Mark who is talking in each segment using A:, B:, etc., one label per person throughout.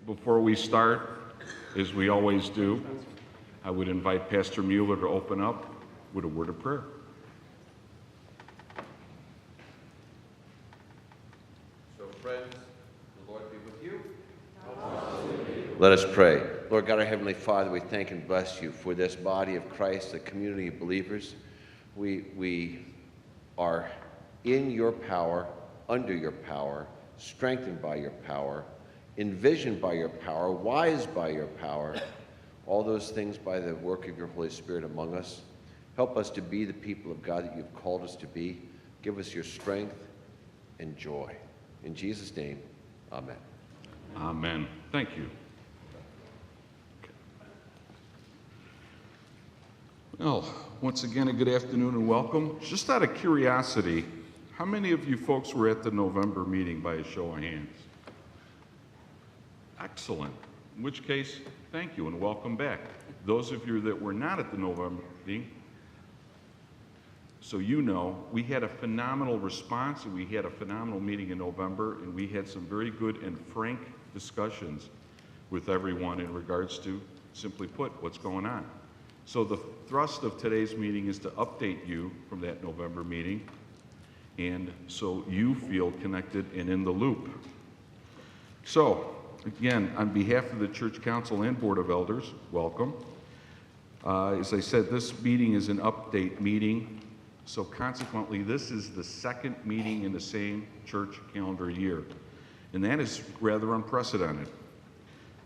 A: Before we start, as we always do, I would invite Pastor Mueller to open up with a word of prayer.
B: So friends, the Lord be with you. Let us pray. Lord God, our Heavenly Father, we thank and bless you for this body of Christ, the community of believers. We are in your power, under your power, strengthened by your power, envisioned by your power, wise by your power, all those things by the work of your Holy Spirit among us. Help us to be the people of God that you've called us to be. Give us your strength and joy. In Jesus' name, amen.
A: Amen. Thank you. Well, once again, a good afternoon and welcome. Just out of curiosity, how many of you folks were at the November meeting by a show of hands? Excellent. In which case, thank you and welcome back. Those of you that were not at the November meeting, so you know, we had a phenomenal response and we had a phenomenal meeting in November, and we had some very good and frank discussions with everyone in regards to, simply put, what's going on. So the thrust of today's meeting is to update you from that November meeting, and so you feel connected and in the loop. So, again, on behalf of the Church Council and Board of Elders, welcome. As I said, this meeting is an update meeting, so consequently, this is the second meeting in the same church calendar year, and that is rather unprecedented.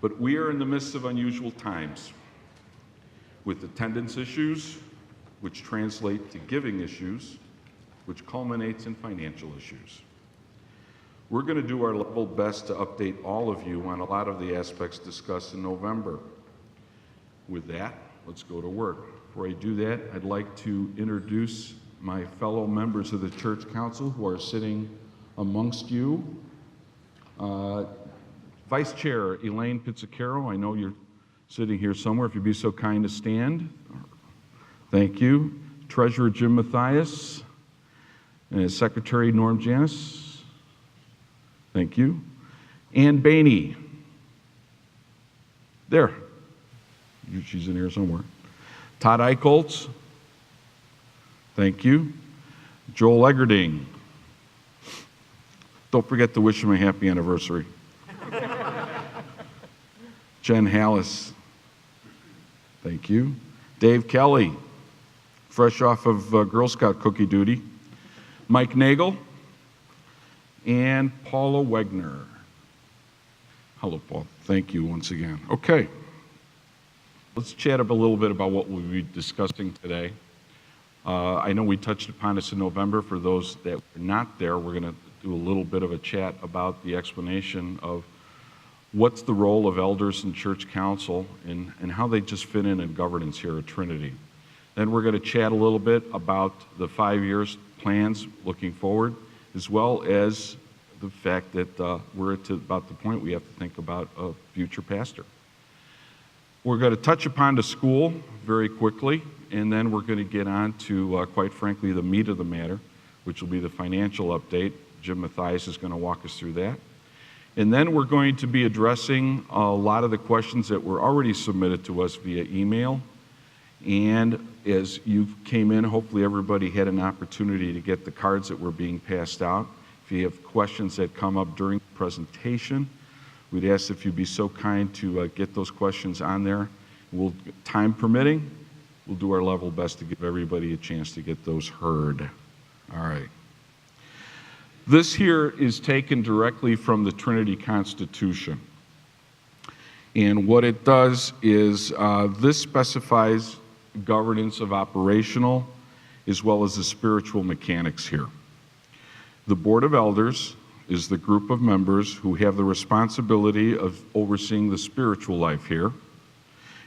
A: But we are in the midst of unusual times, with attendance issues, which translate to giving issues, which culminates in financial issues. We're going to do our level best to update all of you on a lot of the aspects discussed in November. With that, let's go to work. Before I do that, I'd like to introduce my fellow members of the Church Council who are sitting amongst you. Vice Chair Elaine Pizzacaro, I know you're sitting here somewhere. If you'd be so kind to stand. Thank you. Treasurer Jim Mathias, and Secretary Norm Janis. Thank you. Ann Bainey. There. She's in here somewhere. Todd Eichholz. Thank you. Joel Eggerding. Don't forget to wish him a happy anniversary. Jen Hallis. Thank you. Dave Kelly, fresh off of Girl Scout cookie duty. Mike Nagel. And Paula Wegner. Hello, Paul. Thank you once again. Okay. Let's chat up a little bit about what we'll be discussing today. I know we touched upon this in November. For those that were not there, we're going to do a little bit of a chat about the explanation of what's the role of elders in church council and how they just fit in governance here at Trinity. Then we're going to chat a little bit about the 5 years plans looking forward, as well as the fact that we're at about the point we have to think about a future pastor. We're going to touch upon the school very quickly, and then we're going to get on to, quite frankly, the meat of the matter, which will be the financial update. Jim Mathias is going to walk us through that. And then we're going to be addressing a lot of the questions that were already submitted to us via email. And as you came in, hopefully everybody had an opportunity to get the cards that were being passed out. If you have questions that come up during the presentation, we'd ask if you'd be so kind to get those questions on there. We'll, time permitting, we'll do our level best to give everybody a chance to get those heard. All right. This here is taken directly from the Trinity Constitution. And what it does is this specifies governance of operational as well as the spiritual mechanics here. The Board of Elders is the group of members who have the responsibility of overseeing the spiritual life here.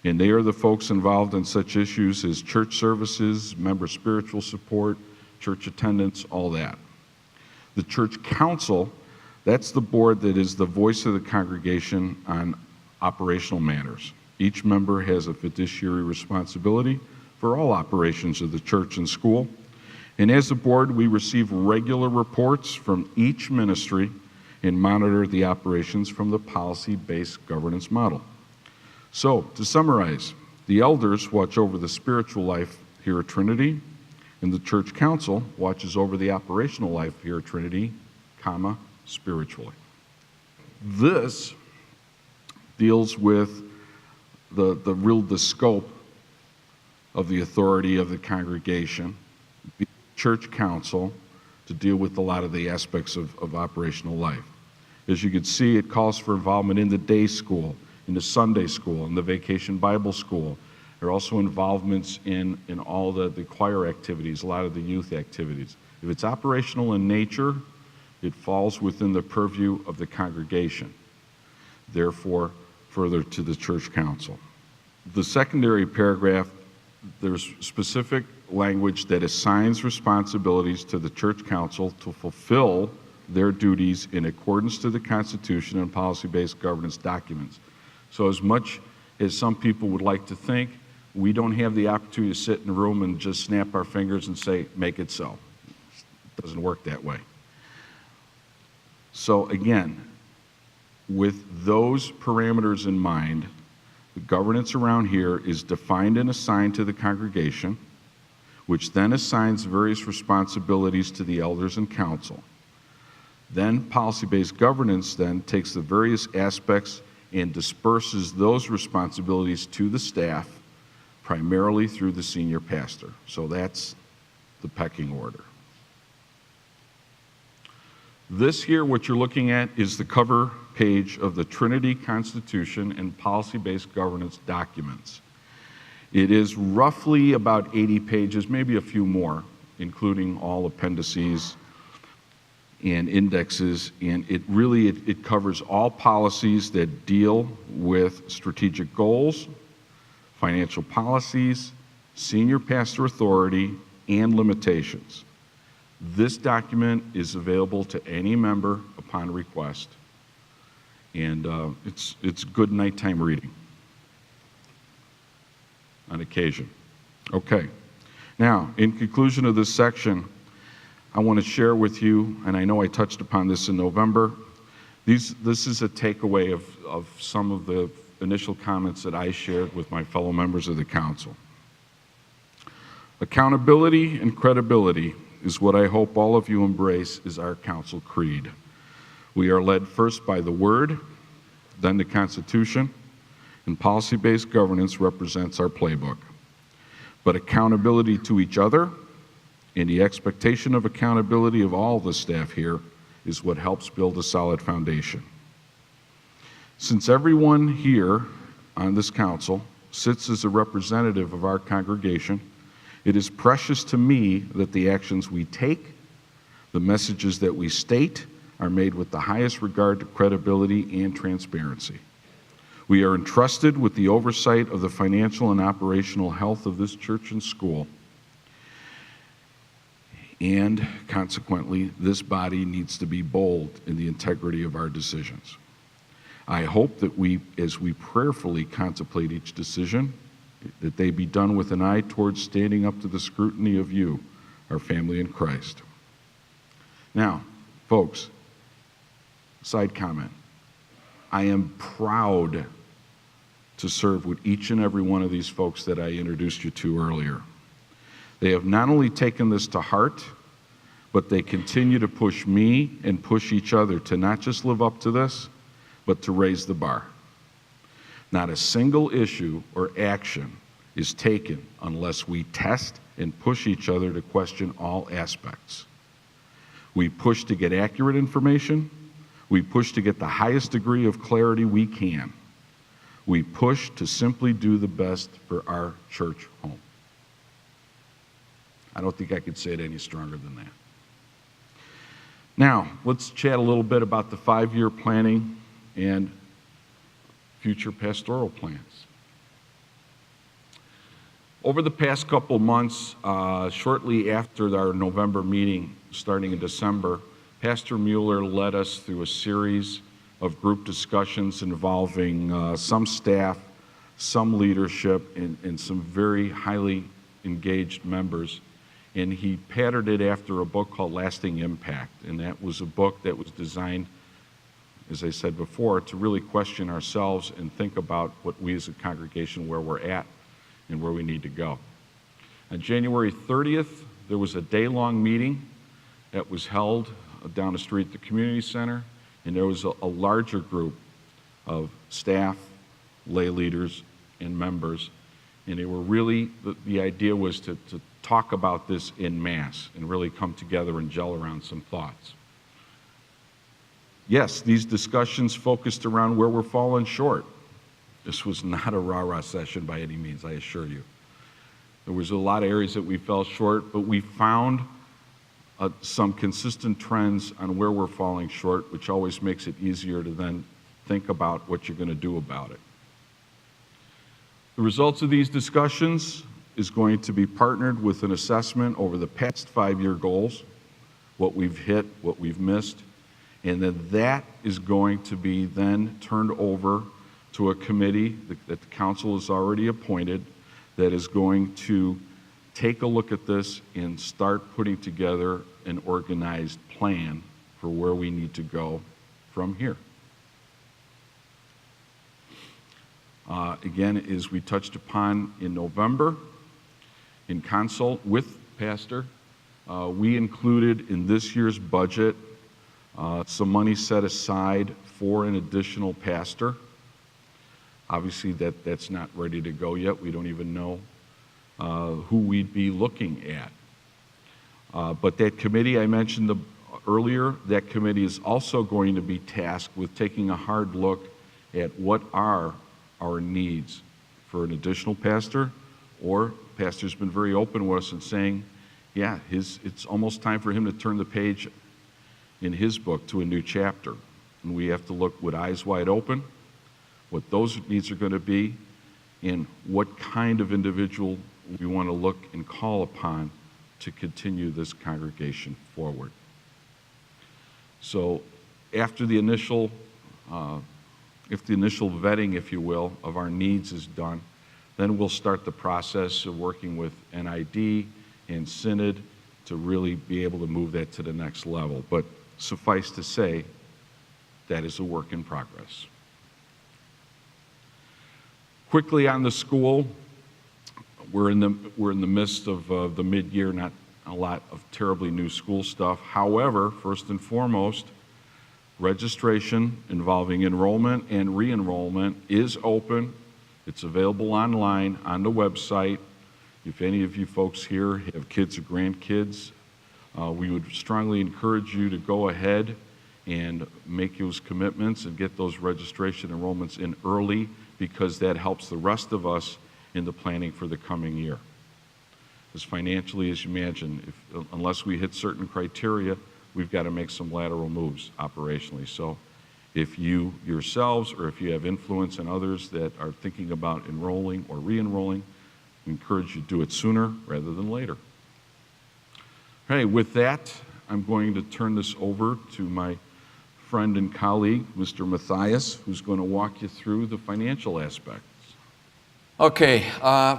A: And they are the folks involved in such issues as church services, member spiritual support, church attendance, all that. The Church Council, that's the board that is the voice of the congregation on operational matters. Each member has a fiduciary responsibility for all operations of the church and school. And as a board, we receive regular reports from each ministry and monitor the operations from the policy-based governance model. So, to summarize, the elders watch over the spiritual life here at Trinity, and the church council watches over the operational life here at Trinity, spiritually. This deals with the scope of the authority of the congregation, the church council, to deal with a lot of the aspects of operational life. As you can see, it calls for involvement in the day school, in the Sunday school, in the vacation Bible school. There are also involvements in all the choir activities, a lot of the youth activities. If it's operational in nature, it falls within the purview of the congregation, therefore further to the church council. The secondary paragraph, there's specific language that assigns responsibilities to the church council to fulfill their duties in accordance to the Constitution and policy-based governance documents. So as much as some people would like to think, we don't have the opportunity to sit in a room and just snap our fingers and say, make it so. It doesn't work that way. So again, with those parameters in mind, the governance around here is defined and assigned to the congregation, which then assigns various responsibilities to the elders and council. Then policy-based governance then takes the various aspects and disperses those responsibilities to the staff, primarily through the senior pastor. So that's the pecking order. This here, what you're looking at, is the cover page of the Trinity Constitution and policy-based governance documents. It is roughly about 80 pages, maybe a few more, including all appendices and indexes, and it covers all policies that deal with strategic goals, financial policies, senior pastor authority, and limitations. This document is available to any member upon request, and it's good nighttime reading on occasion. Okay, now in conclusion of this section, I want to share with you, and I know I touched upon this in November, this is a takeaway of some of the initial comments that I shared with my fellow members of the council. Accountability and credibility is what I hope all of you embrace as our council creed. We are led first by the Word, then the Constitution, and policy-based governance represents our playbook. But accountability to each other and the expectation of accountability of all the staff here is what helps build a solid foundation. Since everyone here on this council sits as a representative of our congregation, it is precious to me that the actions we take, the messages that we state, are made with the highest regard to credibility and transparency. We are entrusted with the oversight of the financial and operational health of this church and school. And consequently, this body needs to be bold in the integrity of our decisions. I hope that as we prayerfully contemplate each decision, that they be done with an eye towards standing up to the scrutiny of you, our family in Christ. Now, folks, side comment. I am proud to serve with each and every one of these folks that I introduced you to earlier. They have not only taken this to heart, but they continue to push me and push each other to not just live up to this, but to raise the bar. Not a single issue or action is taken unless we test and push each other to question all aspects. We push to get accurate information. We push to get the highest degree of clarity we can. We push to simply do the best for our church home. I don't think I could say it any stronger than that. Now, let's chat a little bit about the 5-year planning and future pastoral plans. Over the past couple months, shortly after our November meeting, starting in December, Pastor Mueller led us through a series of group discussions involving some staff, some leadership, and some very highly engaged members. And he patterned it after a book called Lasting Impact. And that was a book that was designed as I said before, to really question ourselves and think about what we as a congregation, where we're at and where we need to go. On January 30th, there was a day-long meeting that was held down the street at the community center, and there was a larger group of staff, lay leaders, and members, and they were really, the idea was to talk about this en masse and really come together and gel around some thoughts. Yes, these discussions focused around where we're falling short. This was not a rah-rah session by any means, I assure you. There was a lot of areas that we fell short, but we found some consistent trends on where we're falling short, which always makes it easier to then think about what you're going to do about it. The results of these discussions is going to be partnered with an assessment over the past 5-year goals, what we've hit, what we've missed, and then that is going to be then turned over to a committee that the council has already appointed that is going to take a look at this and start putting together an organized plan for where we need to go from here. Again, as we touched upon in November, in consult with Pastor, we included in this year's budget some money set aside for an additional pastor. Obviously, that's not ready to go yet. We don't even know who we'd be looking at. But that committee I mentioned earlier, that committee is also going to be tasked with taking a hard look at what are our needs for an additional pastor, or pastor's been very open with us and saying, yeah, it's almost time for him to turn the page in his book to a new chapter. And we have to look with eyes wide open, what those needs are going to be, and what kind of individual we want to look and call upon to continue this congregation forward. So after the initial, if the initial vetting, if you will, of our needs is done, then we'll start the process of working with NID and Synod to really be able to move that to the next level. But suffice to say, that is a work in progress. Quickly on the school, we're in the midst of the mid-year, not a lot of terribly new school stuff. However, first and foremost, registration involving enrollment and re-enrollment is open. It's available online on the website. If any of you folks here have kids or grandkids, we would strongly encourage you to go ahead and make those commitments and get those registration enrollments in early, because that helps the rest of us in the planning for the coming year. As financially as you imagine, unless we hit certain criteria, we've got to make some lateral moves operationally. So if you yourselves, or if you have influence in others that are thinking about enrolling or re-enrolling, we encourage you to do it sooner rather than later. Okay, with that, I'm going to turn this over to my friend and colleague, Mr. Matthias, who's going to walk you through the financial aspects.
C: Okay,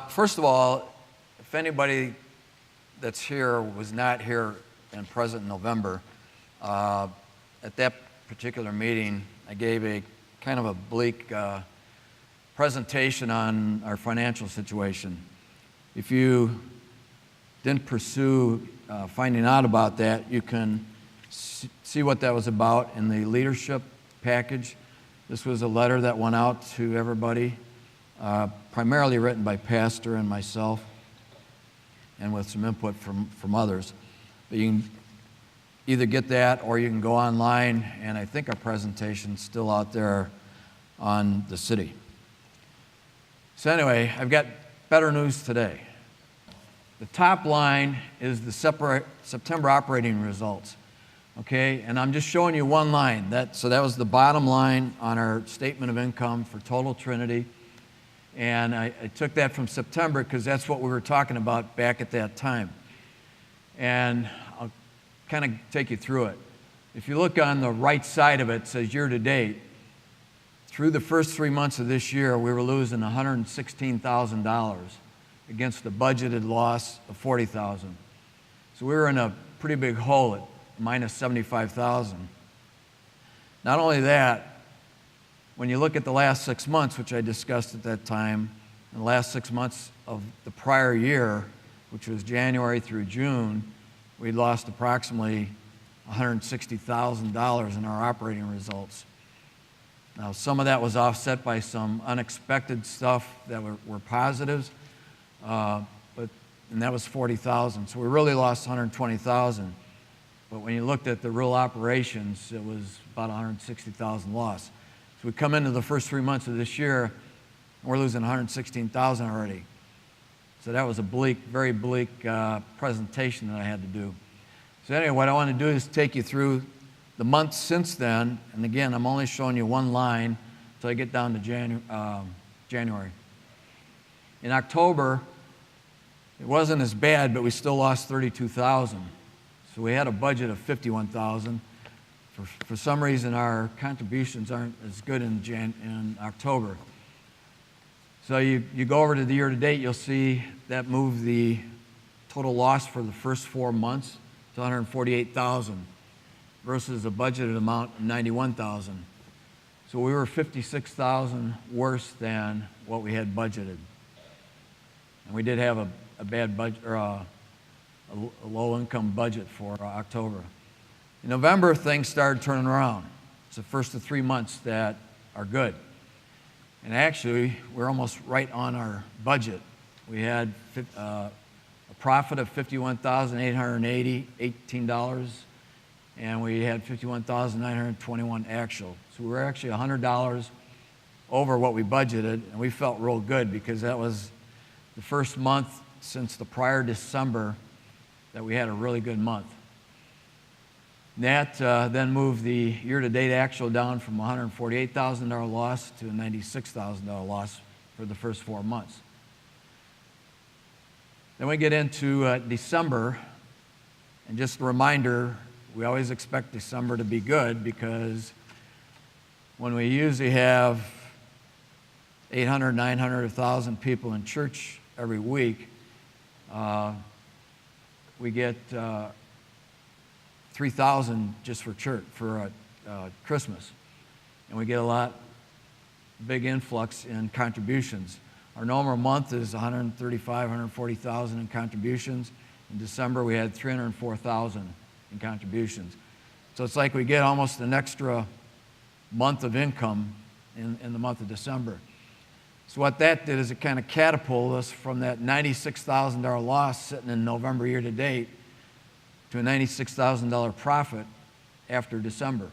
C: first of all, if anybody that's here was not here and present in November, at that particular meeting, I gave a kind of a bleak presentation on our financial situation. If you didn't pursue finding out about that, you can see what that was about in the leadership package. This was a letter that went out to everybody, primarily written by Pastor and myself, and with some input from others. But you can either get that, or you can go online, and I think our presentation's still out there on the city. So anyway, I've got better news today. The top line is the September operating results, okay? And I'm just showing you one line. So that was the bottom line on our statement of income for total Trinity. And I took that from September because that's what we were talking about back at that time. And I'll kind of take you through it. If you look on the right side of it, it says year to date. Through the first 3 months of this year, we were losing $116,000 against a budgeted loss of $40,000. So we were in a pretty big hole at minus $75,000. Not only that, when you look at the last 6 months, which I discussed at that time, in the last 6 months of the prior year, which was January through June, we lost approximately $160,000 in our operating results. Now, some of that was offset by some unexpected stuff that were positives, and that was $40,000. So we really lost $120,000. But when you looked at the real operations, it was about $160,000 loss. So we come into the first 3 months of this year, and we're losing $116,000 already. So that was a bleak, very bleak presentation that I had to do. So anyway, what I want to do is take you through the months since then. And again, I'm only showing you one line until I get down to January. In October, it wasn't as bad, but we still lost $32,000. So we had a budget of $51,000. For some reason, our contributions aren't as good in October. So you go over to the year-to-date, you'll see that moved the total loss for the first 4 months to $148,000 versus a budgeted amount of $91,000. So we were $56,000 worse than what we had budgeted. And we did have a bad budget, or a low-income budget for October. In November, things started turning around. It's the first of 3 months that are good. And actually, we're almost right on our budget. We had a profit of $51,818, and we had $51,921 actual. So we were actually $100 over what we budgeted, and we felt real good because that was the first month since the prior December that we had a really good month. That then moved the year-to-date actual down from a $148,000 loss to a $96,000 loss for the first 4 months. Then we get into December, and just a reminder, we always expect December to be good because when we usually have 800, 900, 1,000 people in church every week, we get 3,000 just for church, for Christmas. And we get a big influx in contributions. Our normal month is 135, 140,000 in contributions. In December, we had 304,000 in contributions. So it's like we get almost an extra month of income in the month of December. So what that did is it kind of catapulted us from that $96,000 loss sitting in November year-to-date to a $96,000 profit after December.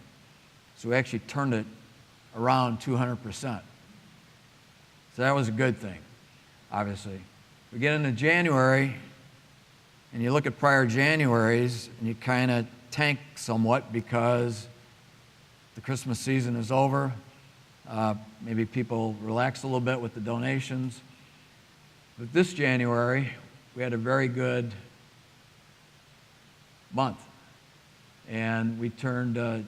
C: So we actually turned it around 200%. So that was a good thing, obviously. We get into January, and you look at prior Januaries, and you kind of tank somewhat because the Christmas season is over. Maybe people relax a little bit with the donations. But this January, we had a very good month. And we turned, I'm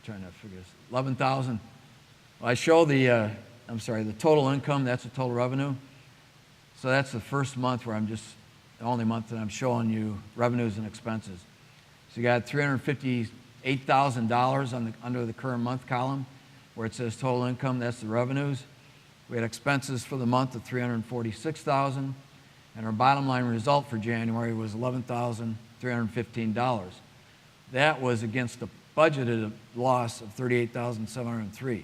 C: trying to figure this, 11,000. Well, I show the total income, that's the total revenue. So that's the first month where the only month that I'm showing you revenues and expenses. So you got $358,000 under the current month column, where it says total income, that's the revenues. We had expenses for the month of $346,000, and our bottom line result for January was $11,315. That was against a budgeted loss of $38,703.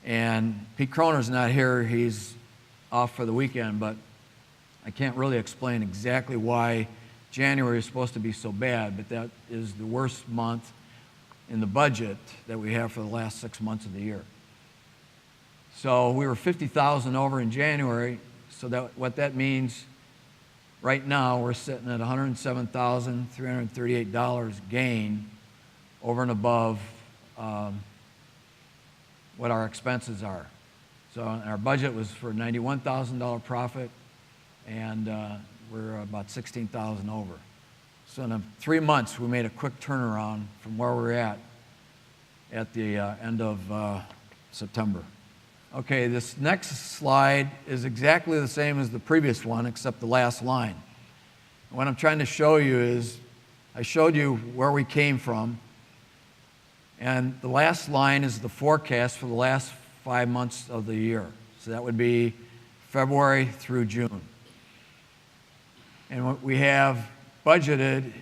C: And Pete Croner's not here, he's off for the weekend, but I can't really explain exactly why January is supposed to be so bad, but that is the worst month in the budget that we have for the last 6 months of the year. So we were $50,000 over in January, so what that means right now we're sitting at $107,338 gain over and above what our expenses are. So our budget was for a $91,000 profit, and we're about $16,000 over. So in 3 months, we made a quick turnaround from where we're at the end of September. Okay, this next slide is exactly the same as the previous one, except the last line. And what I'm trying to show you is, I showed you where we came from, And the last line is the forecast for the last 5 months of the year. So that would be February through June. And what we have budgeted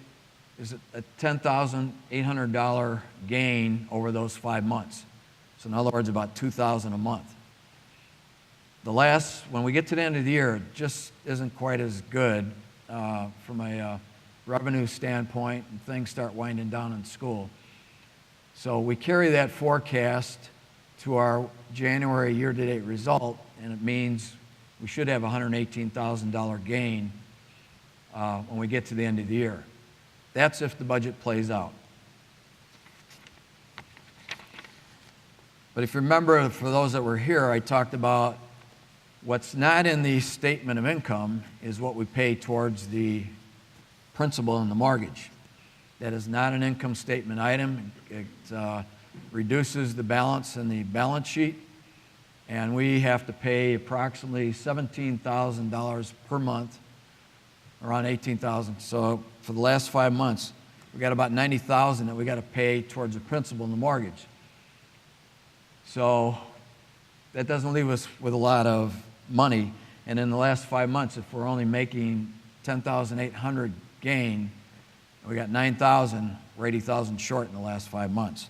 C: is a $10,800 gain over those 5 months. So in other words, about $2,000 a month. When we get to the end of the year, it just isn't quite as good from a revenue standpoint, and things start winding down in school. So we carry that forecast to our January year-to-date result, and it means we should have a $118,000 gain when we get to the end of the year. That's if the budget plays out. But if you remember, for those that were here, I talked about what's not in the statement of income is what we pay towards the principal and the mortgage. That is not an income statement item. It reduces the balance in the balance sheet, and we have to pay approximately $17,000 per month, around $18,000. So for the last 5 months, we got about $90,000 that we got to pay towards the principal and the mortgage. So that doesn't leave us with a lot of money. And in the last 5 months, if we're only making $10,800 gain, we got $9,000, we're $80,000 short in the last 5 months.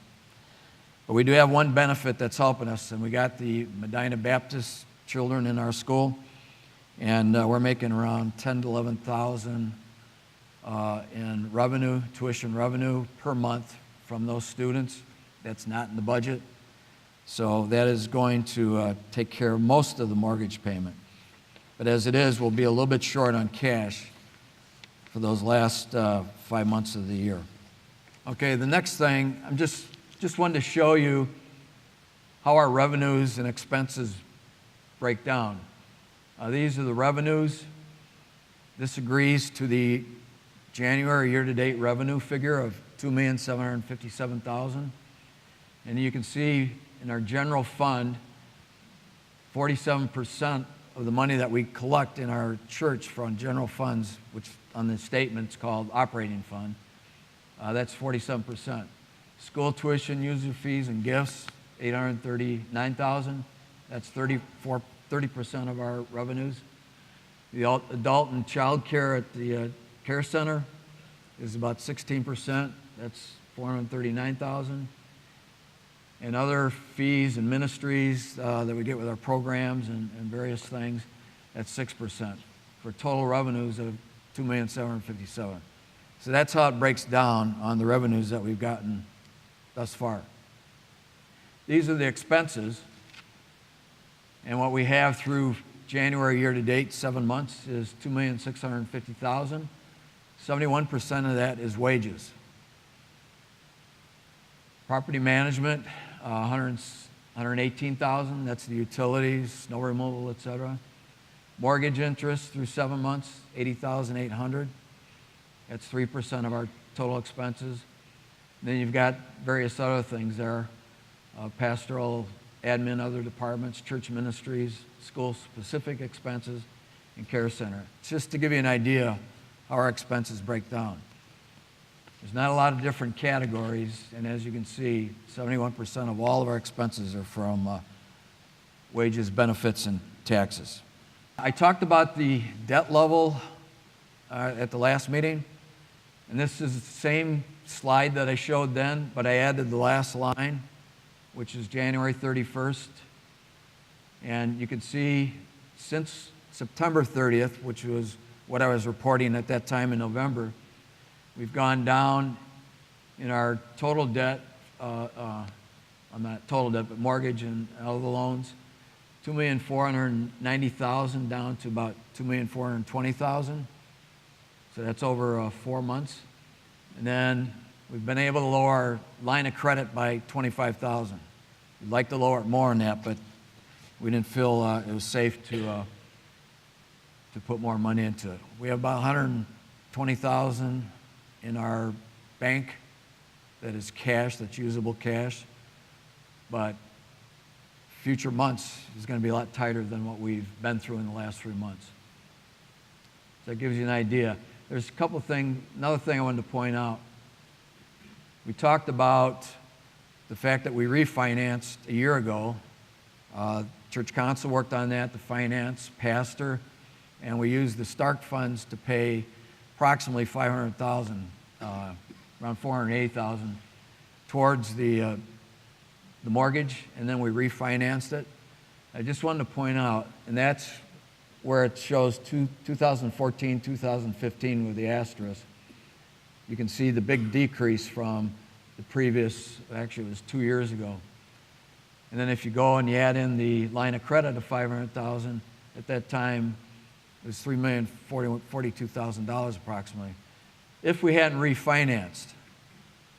C: But we do have one benefit that's helping us, and we got the Medina Baptist children in our school, and we're making around $10,000 to $11,000 in revenue, tuition revenue per month from those students. That's not in the budget. So that is going to take care of most of the mortgage payment. But as it is, we'll be a little bit short on cash for those last 5 months of the year. Okay, the next thing, I'm just wanted to show you how our revenues and expenses break down. These are the revenues. This agrees to the January year-to-date revenue figure of $2,757,000. And you can see in our general fund, 47% of the money that we collect in our church from general funds, which on the statement's called operating fund, that's 47%. School tuition, user fees, and gifts, $839,000. That's 30% of our revenues. The adult and child care at the care center is about 16%. That's $439,000. And other fees and ministries that we get with our programs and various things, that's 6%, for total revenues of $2,757,000. So that's how it breaks down on the revenues that we've gotten thus far. These are the expenses, and what we have through January year-to-date, 7 months, is $2,650,000. 71% of that is wages. Property management, $118,000. That's the utilities, snow removal, etc. Mortgage interest through 7 months, $80,800. That's 3% of our total expenses. Then you've got various other things there: pastoral, admin, other departments, church ministries, school-specific expenses, and care center. It's just to give you an idea how our expenses break down. There's not a lot of different categories, and as you can see, 71% of all of our expenses are from wages, benefits, and taxes. I talked about the debt level at the last meeting, and this is the same slide that I showed then, but I added the last line, which is January 31st. And you can see since September 30th, which was what I was reporting at that time in November, we've gone down in our total debt, not total debt, but mortgage and other loans, $2,490,000 down to about $2,420,000. So that's over 4 months. And then we've been able to lower our line of credit by $25,000. We'd like to lower it more than that, but we didn't feel it was safe to put more money into it. We have about $120,000 in our bank that is cash, that's usable cash, but future months is going to be a lot tighter than what we've been through in the last 3 months. So that gives you an idea. There's a couple things, another thing I wanted to point out. We talked about the fact that we refinanced a year ago. Church council worked on that, the finance, pastor, and we used the Stark funds to pay approximately $500,000, around $480,000, towards the mortgage, and then we refinanced it. I just wanted to point out, and that's where it shows 2014, 2015 with the asterisk. You can see the big decrease from the previous, actually it was 2 years ago. And then if you go and you add in the line of credit of $500,000, at that time it was $3,042,000 approximately. If we hadn't refinanced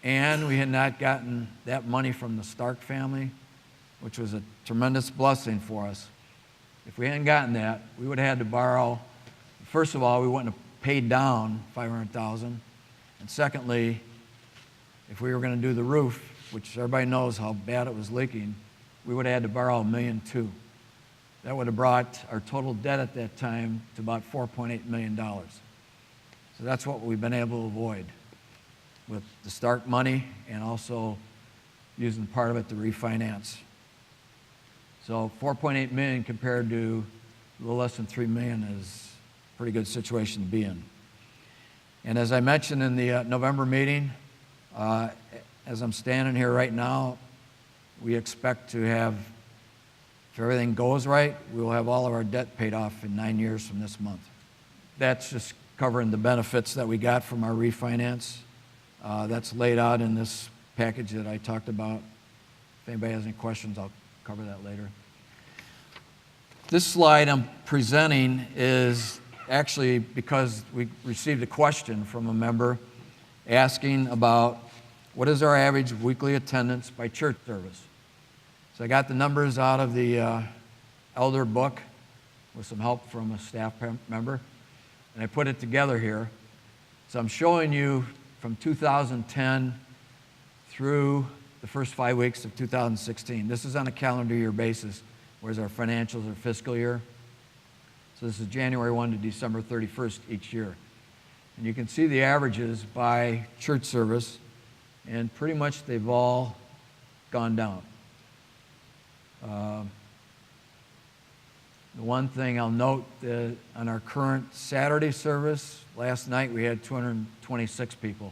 C: and we had not gotten that money from the Stark family, which was a tremendous blessing for us, if we hadn't gotten that, we would have had to borrow. First of all, we wouldn't have paid down $500,000. And secondly, if we were going to do the roof, which everybody knows how bad it was leaking, we would have had to borrow $1.2 million. That would have brought our total debt at that time to about $4.8 million. So that's what we've been able to avoid with the Stark money and also using part of it to refinance. So $4.8 million compared to a little less than $3 million is a pretty good situation to be in. And as I mentioned in the November meeting, as I'm standing here right now, we expect to have, if everything goes right, we will have all of our debt paid off in 9 years from this month. That's just covering the benefits that we got from our refinance. That's laid out in this package that I talked about. If anybody has any questions, I'll cover that later. This slide I'm presenting is actually because we received a question from a member asking about what is our average weekly attendance by church service. So I got the numbers out of the elder book with some help from a staff member, and I put it together here. So I'm showing you from 2010 through the first 5 weeks of 2016. This is on a calendar year basis, whereas our financials are fiscal year. So this is January 1 to December 31st each year. And you can see the averages by church service, and pretty much they've all gone down. The one thing I'll note that on our current Saturday service, last night we had 226 people.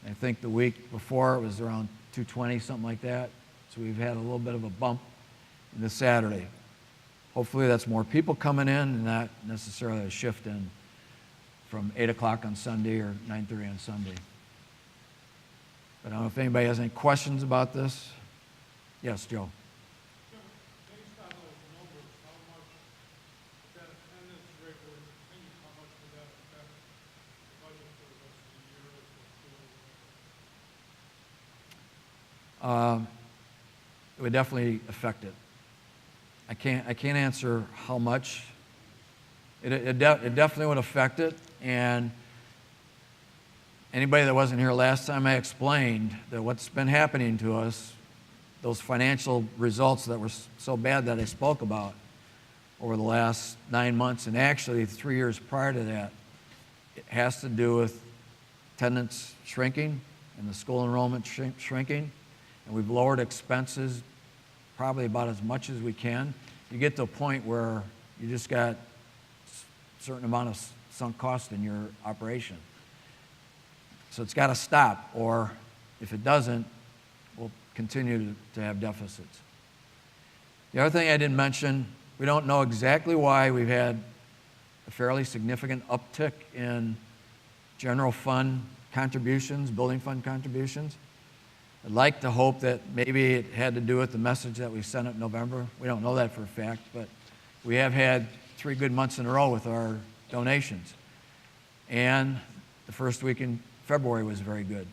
C: And I think the week before it was around 220, something like that. So we've had a little bit of a bump in the Saturday. Hopefully that's more people coming in and not necessarily a shift in from 8 o'clock on Sunday or 9:30 on Sunday. But I don't know if anybody has any questions about this. Yes, Joe.
D: Based on those numbers, how much that attendance rate will continue, how much will that affect the budget for the rest of the year as the
C: It would definitely affect it. I can't answer how much. It definitely would affect it. And anybody that wasn't here last time, I explained that what's been happening to us, those financial results that were so bad that I spoke about over the last 9 months, and actually 3 years prior to that, it has to do with attendance shrinking and the school enrollment shrinking. And we've lowered expenses probably about as much as we can. You get to a point where you just got a certain amount of sunk cost in your operation. So it's got to stop, or if it doesn't, we'll continue to have deficits. The other thing I didn't mention, we don't know exactly why we've had a fairly significant uptick in general fund contributions, building fund contributions. I'd like to hope that maybe it had to do with the message that we sent in November. We don't know that for a fact, but we have had 3 good months in a row with our donations. And the first week in February was very good.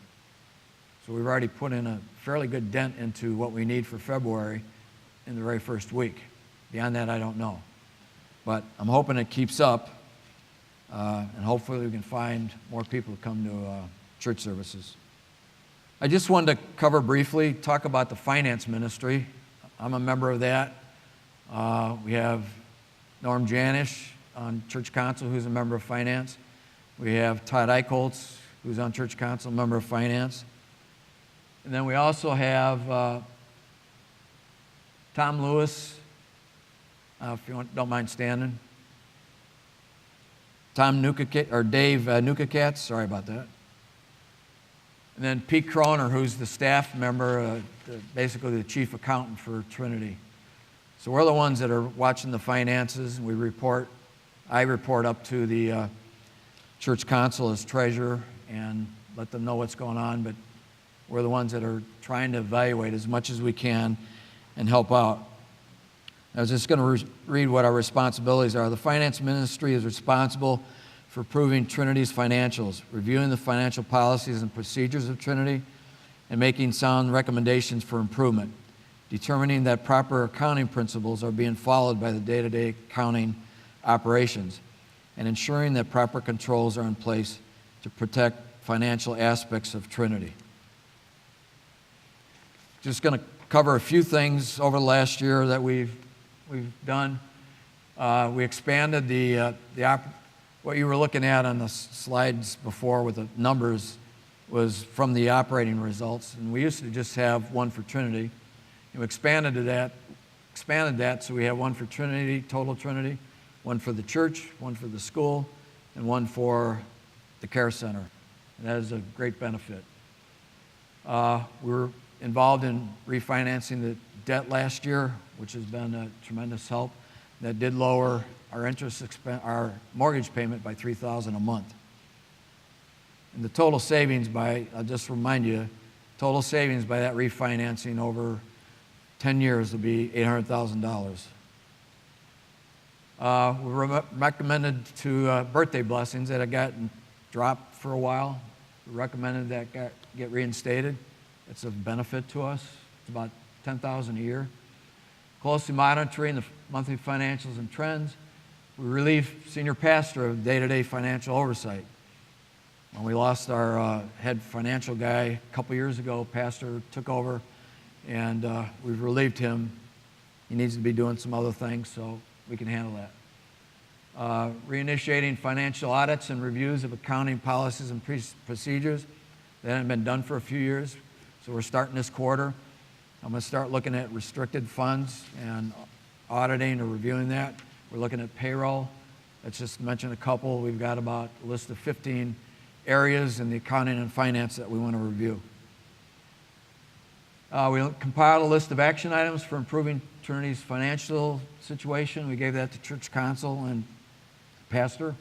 C: So we've already put in a fairly good dent into what we need for February in the very first week. Beyond that, I don't know. But I'm hoping it keeps up, and hopefully we can find more people to come to church services. I just wanted to cover briefly, talk about the finance ministry. I'm a member of that. We have Norm Janish on church council, who's a member of finance. We have Todd Eichholz, who's on church council, member of finance. And then we also have Tom Lewis, if you don't mind standing. Tom Nukakat, or Dave Nukakat, sorry about that. And then Pete Kroner, who's the staff member, basically the chief accountant for Trinity. So we're the ones that are watching the finances. I report up to the church council as treasurer and let them know what's going on, but we're the ones that are trying to evaluate as much as we can and help out. I was just going to read what our responsibilities are. The finance ministry is responsible for approving Trinity's financials, reviewing the financial policies and procedures of Trinity, and making sound recommendations for improvement, determining that proper accounting principles are being followed by the day-to-day accounting operations, and ensuring that proper controls are in place to protect financial aspects of Trinity. Just going to cover a few things over the last year that we've done. We expanded what you were looking at on the slides before with the numbers was from the operating results, and we used to just have one for Trinity. And we expanded that so we have one for Trinity, total Trinity, one for the church, one for the school, and one for the care center. And that is a great benefit. We were involved in refinancing the debt last year, which has been a tremendous help. That did lower our our mortgage payment by $3,000 a month. And the total savings I'll just remind you, total savings by that refinancing over 10 years will be $800,000. We were recommended to birthday blessings that had gotten dropped for a while. We recommended that get reinstated. It's of benefit to us. It's about $10,000 a year. Closely monitoring the monthly financials and trends. We relieved senior pastor of day-to-day financial oversight. When we lost our head financial guy a couple years ago, pastor took over, and we've relieved him. He needs to be doing some other things, so we can handle that. Reinitiating financial audits and reviews of accounting policies and procedures. That hadn't been done for a few years, so we're starting this quarter. I'm going to start looking at restricted funds and auditing or reviewing that. We're looking at payroll. Let's just mention a couple. We've got about a list of 15 areas in the accounting and finance that we want to review. We compiled a list of action items for improving Trinity's financial situation. We gave that to church council and pastor.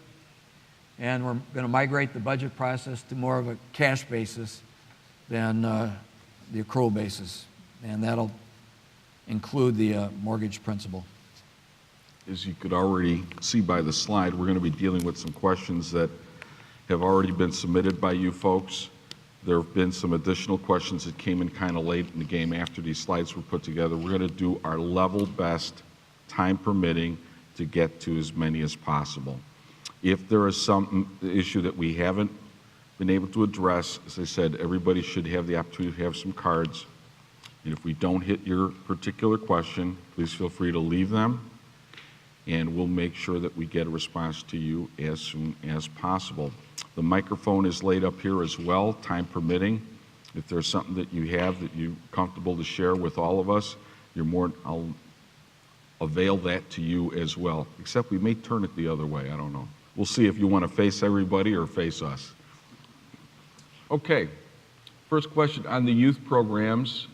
C: And we're going to migrate the budget process to more of a cash basis than the accrual basis. And that'll include the mortgage principal.
A: As you could already see by the slide, we're going to be dealing with some questions that have already been submitted by you folks. There have been some additional questions that came in kind of late in the game after these slides were put together. We're going to do our level best, time permitting, to get to as many as possible. If there is some issue that we haven't been able to address, as I said, everybody should have the opportunity to have some cards. And if we don't hit your particular question, please feel free to leave them, and we'll make sure that we get a response to you as soon as possible. The microphone is laid up here as well, time permitting. If there's something that you have that you're comfortable to share with all of us, I'll avail that to you as well. Except we may turn it the other way, I don't know. We'll see if you want to face everybody or face us. Okay, first question on the youth programs.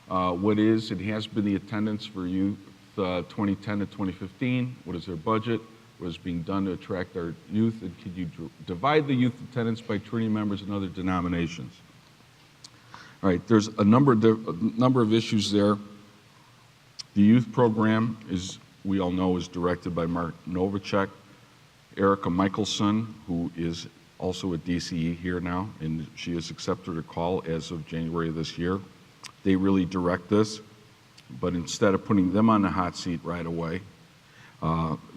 A: What is and has been the attendance for youth 2010 to 2015? What is their budget? What is being done to attract our youth? And could you divide the youth attendance by Trinity members and other denominations? All right, there's a number of issues there. The youth program, we all know, is directed by Mark Novacek. Erica Michelson, who is also a DCE here now, and she has accepted a call as of January of this year. They really direct this, but instead of putting them on the hot seat right away,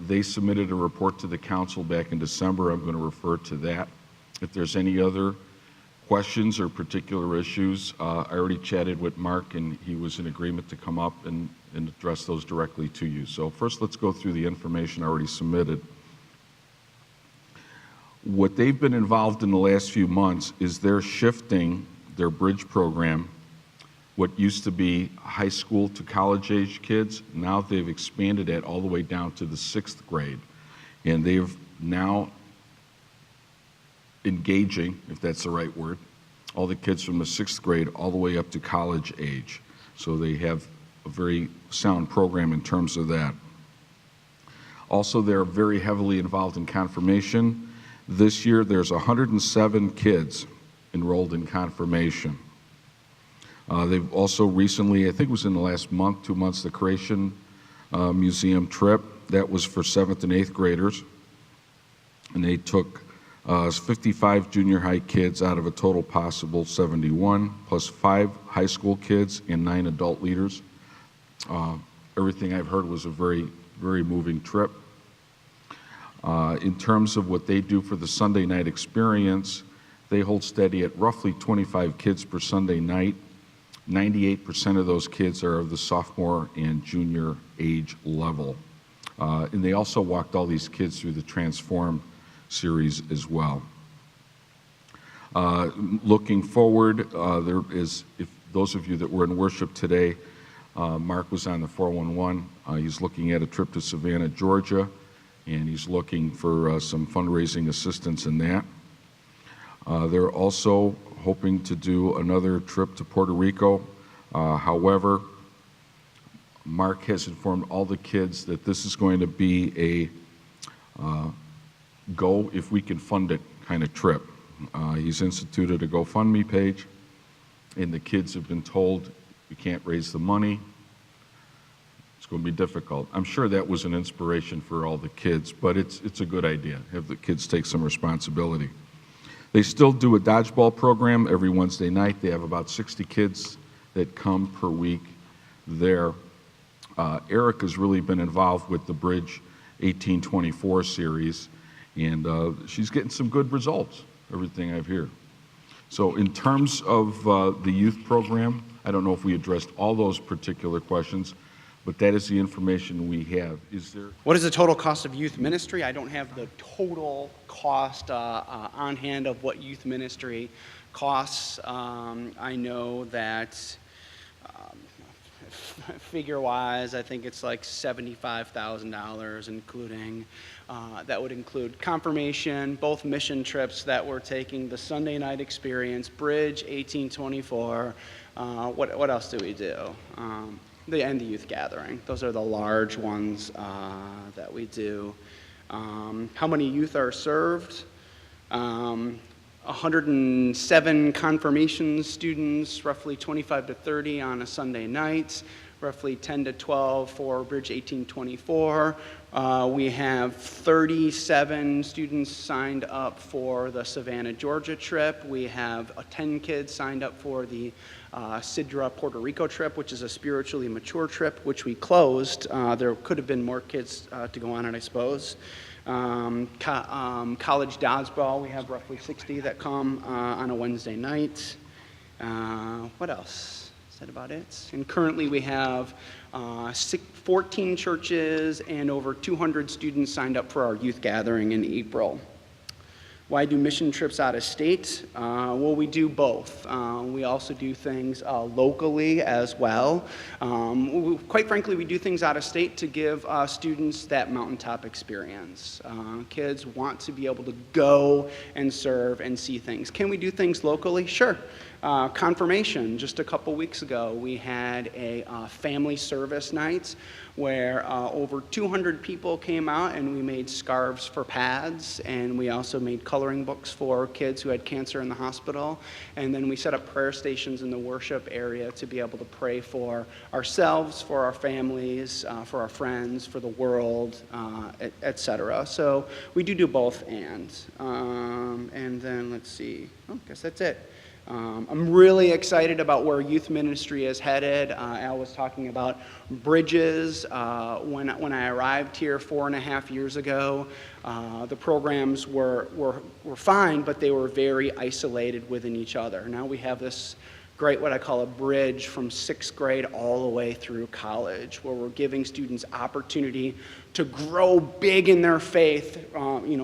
A: they submitted a report to the council back in December. I'm going to refer to that. If there's any other questions or particular issues, I already chatted with Mark, and he was in agreement to come up and address those directly to you. So first, let's go through the information already submitted. What they've been involved in the last few months is they're shifting their bridge program what used to be high school to college age kids. Now they've expanded it all the way down to the 6th grade. And they've now engaging, if that's the right word, all the kids from the 6th grade all the way up to college age. So they have a very sound program in terms of that. Also, they're very heavily involved in confirmation. This year, there's 107 kids enrolled in confirmation. They've also recently, I think it was in the last month, 2 months, the Creation Museum trip. That was for 7th and 8th graders. And they took 55 junior high kids out of a total possible 71, plus 5 high school kids and 9 adult leaders. Everything I've heard was a very, very moving trip. In terms of what they do for the Sunday night experience, they hold steady at roughly 25 kids per Sunday night. 98% of those kids are of the sophomore and junior age level. And they also walked all these kids through the Transform series as well. Looking forward, there is, if those of you that were in worship today, Mark was on the 411. He's looking at a trip to Savannah, Georgia, and he's looking for some fundraising assistance in that. They're also hoping to do another trip to Puerto Rico. However, Mark has informed all the kids that this is going to be a go if we can fund it kind of trip. He's instituted a GoFundMe page, and the kids have been told you can't raise the money. It's going to be difficult. I'm sure that was an inspiration for all the kids, but it's a good idea. Have the kids take some responsibility. They still do a dodgeball program every Wednesday night. They have about 60 kids that come per week there. Eric has really been involved with the Bridge 1824 series, and she's getting some good results, everything I've heard. So in terms of the youth program, I don't know if we addressed all those particular questions, but that is the information we have. Is there?
E: What is the total cost of youth ministry? I don't have the total cost on hand of what youth ministry costs. I know that figure-wise, I think it's like $75,000, including, that would include confirmation, both mission trips that we're taking, the Sunday night experience, Bridge 1824. What else do we do? And the youth gathering. Those are the large ones that we do. How many youth are served? 107 confirmation students, roughly 25 to 30 on a Sunday night, roughly 10 to 12 for Bridge 1824. We have 37 students signed up for the Savannah, Georgia trip. We have 10 kids signed up for the Sidra, Puerto Rico trip, which is a spiritually mature trip, which we closed. There could have been more kids to go on it, I suppose. College dodgeball, we have roughly 60 that come on a Wednesday night. What else? Is that about it? And currently we have 14 churches and over 200 students signed up for our youth gathering in April. Why do mission trips out of state? Well, we do both. We also do things locally as well. Quite frankly, we do things out of state to give students that mountaintop experience. Kids want to be able to go and serve and see things. Can we do things locally? Sure. Confirmation, just a couple weeks ago, we had a family service night where over 200 people came out and we made scarves for pads, and we also made coloring books for kids who had cancer in the hospital. And then we set up prayer stations in the worship area to be able to pray for ourselves, for our families, for our friends, for the world, etc. So we do both and then let's see, I guess that's it. I'm really excited about where youth ministry is headed. Al was talking about bridges. When I arrived here 4.5 years ago, the programs were fine, but they were very isolated within each other. Now we have this great, what I call a bridge from 6th grade all the way through college, where we're giving students opportunity to grow big in their faith,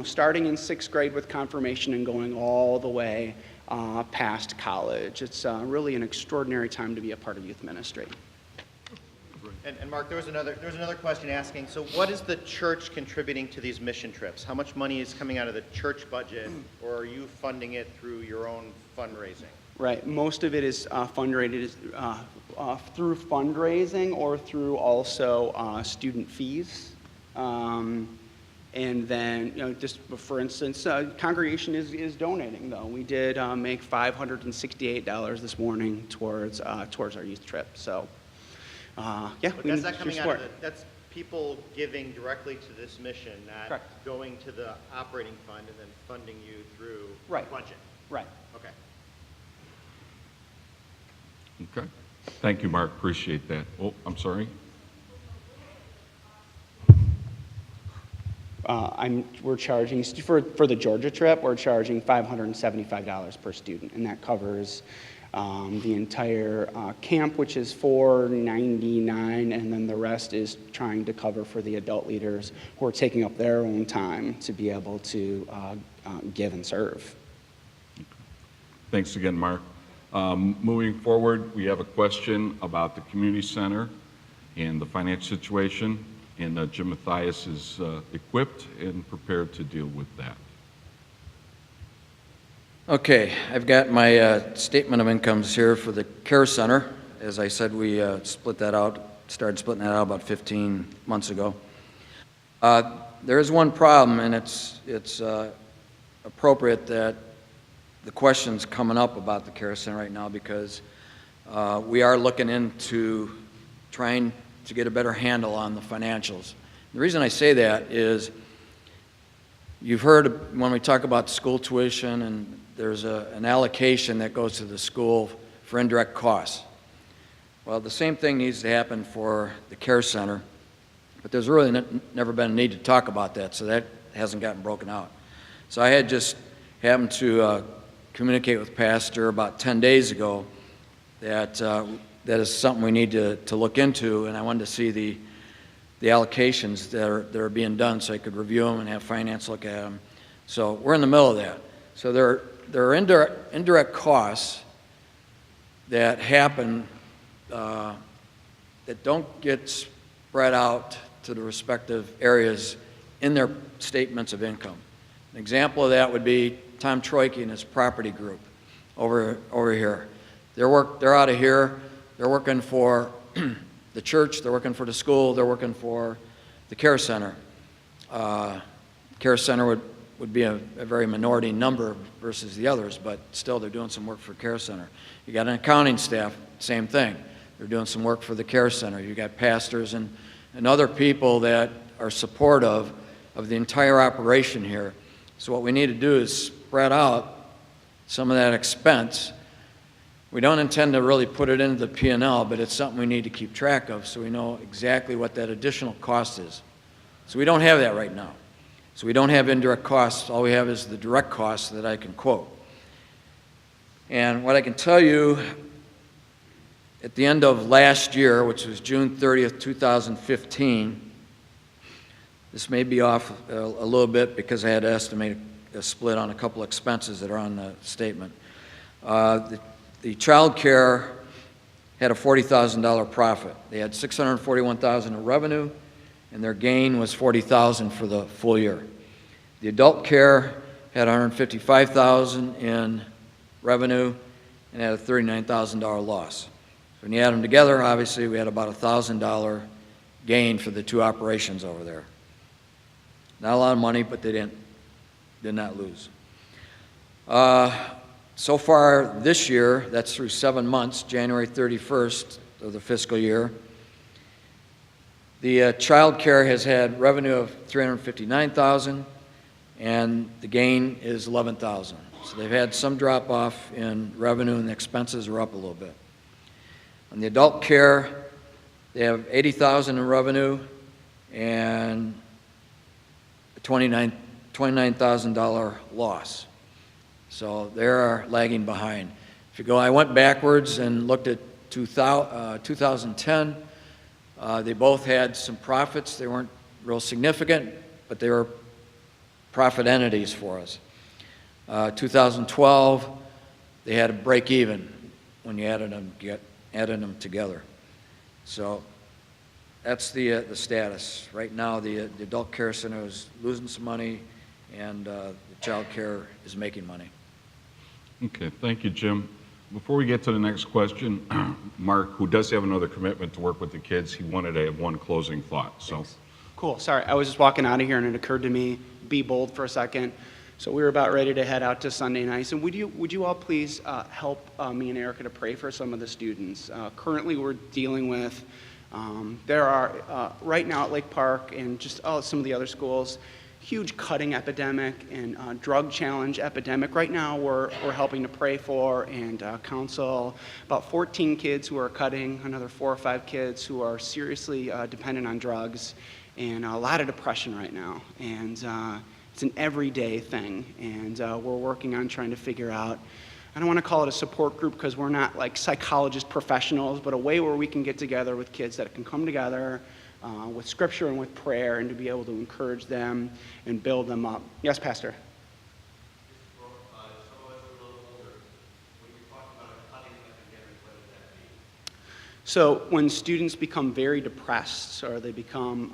E: starting in 6th grade with confirmation and going all the way past college. It's really an extraordinary time to be a part of youth ministry.
F: And Mark, there was another question asking, so what is the church contributing to these mission trips? How much money is coming out of the church budget, or are you funding it through your own fundraising?
E: Right, most of it is fundraised through fundraising or through also student fees. And then, just for instance, Congregation is donating, though. We did make $568 this morning towards our youth trip. So, yeah.
F: But that's not coming out of that's people giving directly to this mission, not
E: Correct.
F: going to the operating fund and then funding you through
E: Right.
F: budget.
E: Right.
F: Okay.
A: Okay. Thank you, Mark. Appreciate that. Oh, I'm sorry.
E: We're charging, for the Georgia trip, we're charging $575 per student, and that covers the entire camp, which is $499, and then the rest is trying to cover for the adult leaders who are taking up their own time to be able to give and serve.
A: Thanks again, Mark. Moving forward, we have a question about the community center and the financial situation, and Jim Mathias is equipped and prepared to deal with that.
C: Okay, I've got my statement of incomes here for the Care Center. As I said, we started splitting that out about 15 months ago. There is one problem, and it's appropriate that the question's coming up about the Care Center right now, because we are looking into trying to get a better handle on the financials. The reason I say that is you've heard when we talk about school tuition, and there's an allocation that goes to the school for indirect costs. Well, the same thing needs to happen for the Care Center, but there's really never been a need to talk about that, so that hasn't gotten broken out. So I had just happened to communicate with Pastor about 10 days ago that that is something we need to look into, and I wanted to see the allocations that are being done so I could review them and have finance look at them. So we're in the middle of that. So there are indirect costs that happen that don't get spread out to the respective areas in their statements of income. An example of that would be Tom Troike and his property group over here. They're out of here. They're working for the church, they're working for the school, they're working for the Care Center. Care Center would be a very minority number versus the others, but still they're doing some work for Care Center. You got an accounting staff, same thing. They're doing some work for the Care Center. You got pastors and other people that are supportive of the entire operation here. So what we need to do is spread out some of that expense. We don't intend to really put it into the P&L, but it's something we need to keep track of so we know exactly what that additional cost is. So we don't have that right now. So we don't have indirect costs. All we have is the direct costs that I can quote. And what I can tell you, at the end of last year, which was June 30th, 2015, this may be off a little bit because I had to estimate a split on a couple expenses that are on the statement. The child care had a $40,000 profit. They had $641,000 in revenue, and their gain was $40,000 for the full year. The adult care had $155,000 in revenue and had a $39,000 loss. When you add them together, obviously we had about a $1,000 gain for the two operations over there. Not a lot of money, but they did not lose. So far this year, that's through 7 months, January 31st of the fiscal year, the child care has had revenue of $359,000, and the gain is $11,000. So they've had some drop off in revenue, and the expenses are up a little bit. On the adult care, they have $80,000 in revenue and a $29,000 loss. So they're lagging behind. If you go, I went backwards and looked at 2010. They both had some profits. They weren't real significant, but they were profit entities for us. 2012, they had to break even when you added them together. So that's the status. Right now, the adult care center is losing some money, and the child care is making money.
A: Okay, thank you, Jim. Before we get to the next question, Mark, who does have another commitment to work with the kids, he wanted to have one closing thought. So,
E: Thanks. Cool. Sorry, I was just walking out of here and it occurred to me, be bold for a second. So we were about ready to head out to Sunday nights. And would you all please help me and Erica to pray for some of the students? Currently, we're dealing with, there are, right now at Lake Park and just some of the other schools, huge cutting epidemic and drug challenge epidemic. Right now, we're helping to pray for and counsel about 14 kids who are cutting, another 4 or 5 kids who are seriously dependent on drugs, and a lot of depression right now. And it's an everyday thing, and we're working on trying to figure out, I don't want to call it a support group because we're not like psychologist professionals, but a way where we can get together with kids that can come together with scripture and with prayer, and to be able to encourage them and build them up. Yes, Pastor? So when students become very depressed, or they become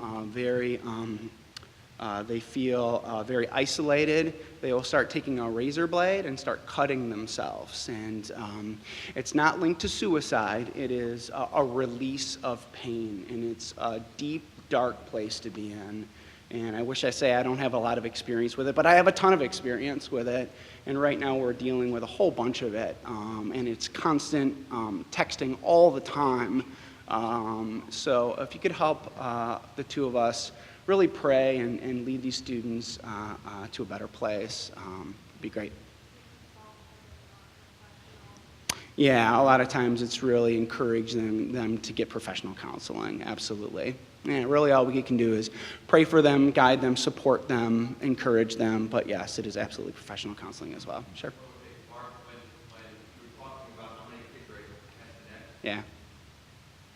E: they feel very isolated, they will start taking a razor blade and start cutting themselves. And it's not linked to suicide. It is a release of pain, and it's a deep, dark place to be in. And I wish I say I don't have a lot of experience with it, but I have a ton of experience with it. And right now we're dealing with a whole bunch of it. And it's constant texting all the time. So if you could help the two of us really pray and lead these students to a better place, it'd be great. Yeah, a lot of times it's really encouraging them to get professional counseling, absolutely. Yeah, really all we can do is pray for them, guide them, support them, encourage them, but yes, it is absolutely professional counseling as well. Sure.
B: Mark, when you were talking about how many kids are able to test the next,
E: Yeah.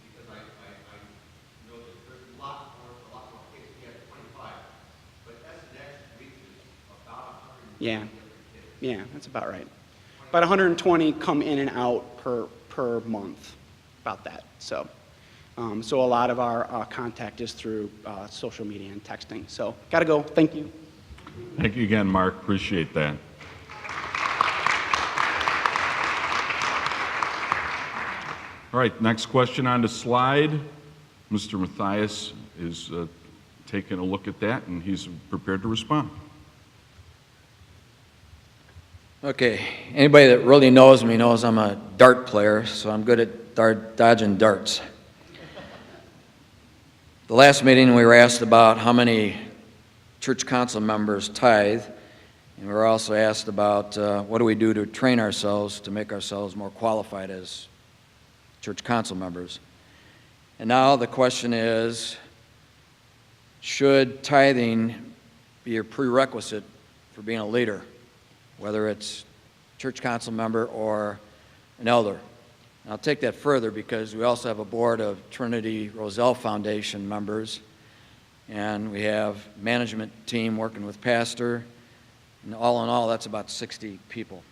B: because I know that there's a lot more kids. We have 25, but SNX reaches about 100
E: Yeah.
B: kids.
E: Yeah, that's about right. About 120 come in and out per month, about that. So a lot of our contact is through social media and texting. So, gotta go. Thank you.
A: thank you again, Mark. Appreciate that. All right, next question on the slide. Mr. Matthias is taking a look at that, and he's prepared to respond.
C: Okay, anybody that really knows me knows I'm a dart player, so I'm good at dodging darts. The last meeting we were asked about how many church council members tithe, and we were also asked about what do we do to train ourselves to make ourselves more qualified as church council members. And now the question is, should tithing be a prerequisite for being a leader, whether it's church council member or an elder? And I'll take that further because we also have a board of Trinity Roselle Foundation members, and we have management team working with pastor, and all in all, that's about 60 people.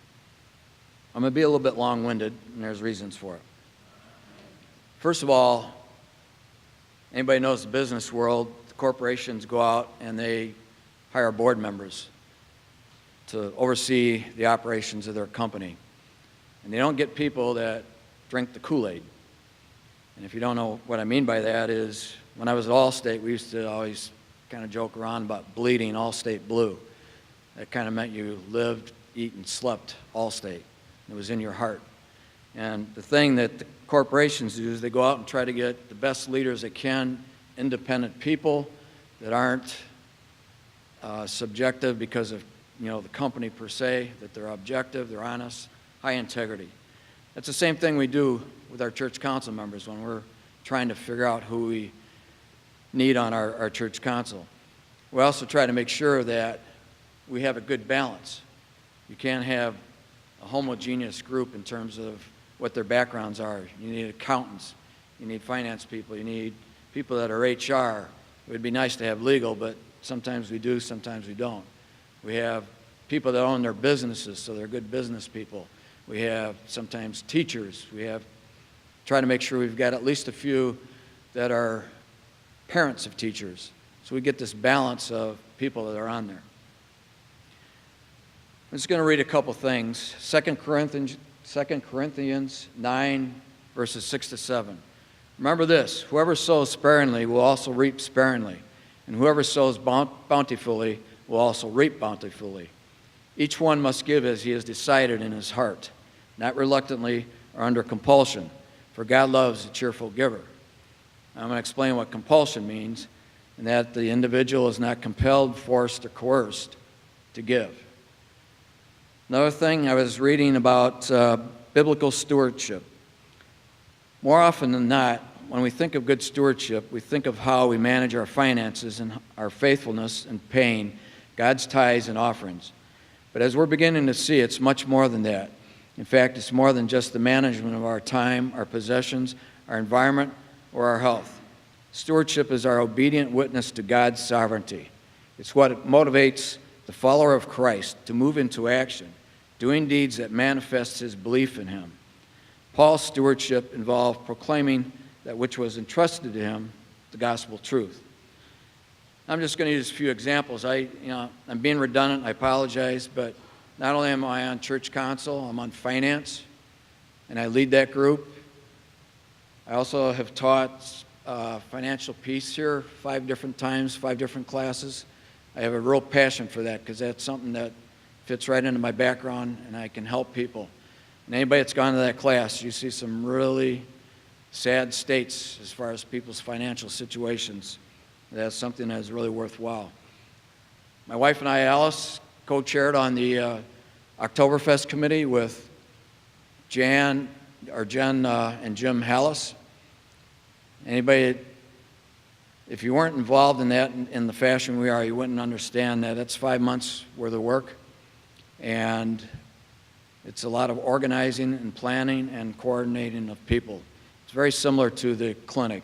C: I'm going to be a little bit long-winded, and there's reasons for it. First of all, anybody knows the business world, the corporations go out and they hire board members to oversee the operations of their company. And they don't get people that drink the Kool-Aid. And if you don't know what I mean by that is, when I was at Allstate, we used to always kind of joke around about bleeding Allstate blue. That kind of meant you lived, eat, and slept Allstate. It was in your heart. And the thing that the corporations do is they go out and try to get the best leaders they can, independent people that aren't subjective because of the company per se, that they're objective, they're honest, high integrity. That's the same thing we do with our church council members when we're trying to figure out who we need on our church council. We also try to make sure that we have a good balance. You can't have a homogeneous group in terms of what their backgrounds are. You need accountants, you need finance people, you need people that are HR. It would be nice to have legal, but sometimes we do, sometimes we don't. We have people that own their businesses, so they're good business people. We have sometimes teachers. We have try to make sure we've got at least a few that are parents of teachers. So we get this balance of people that are on there. I'm just going to read a couple things. 2 Corinthians 9, verses 6 to 7. Remember this, whoever sows sparingly will also reap sparingly, and whoever sows bountifully will also reap bountifully. Each one must give as he has decided in his heart, not reluctantly or under compulsion, for God loves a cheerful giver. I'm going to explain what compulsion means, and that the individual is not compelled, forced, or coerced to give. Another thing, I was reading about biblical stewardship. More often than not, when we think of good stewardship, we think of how we manage our finances and our faithfulness in paying God's tithes and offerings. But as we're beginning to see, it's much more than that. In fact, it's more than just the management of our time, our possessions, our environment, or our health. Stewardship is our obedient witness to God's sovereignty. It's what motivates the follower of Christ to move into action, doing deeds that manifest his belief in him. Paul's stewardship involved proclaiming that which was entrusted to him, the gospel truth. I'm just going to use a few examples. I'm being redundant, I apologize, but not only am I on church council, I'm on finance, and I lead that group. I also have taught financial peace here 5 different times, 5 different classes. I have a real passion for that because that's something that fits right into my background, and I can help people. And anybody that's gone to that class, you see some really sad states as far as people's financial situations. That's something that is really worthwhile. My wife and I, Alice, co-chaired on the Oktoberfest committee with Jen and Jim Hallis. Anybody, if you weren't involved in that in the fashion we are, you wouldn't understand that. It's 5 months worth of work, and it's a lot of organizing and planning and coordinating of people. It's very similar to the clinic.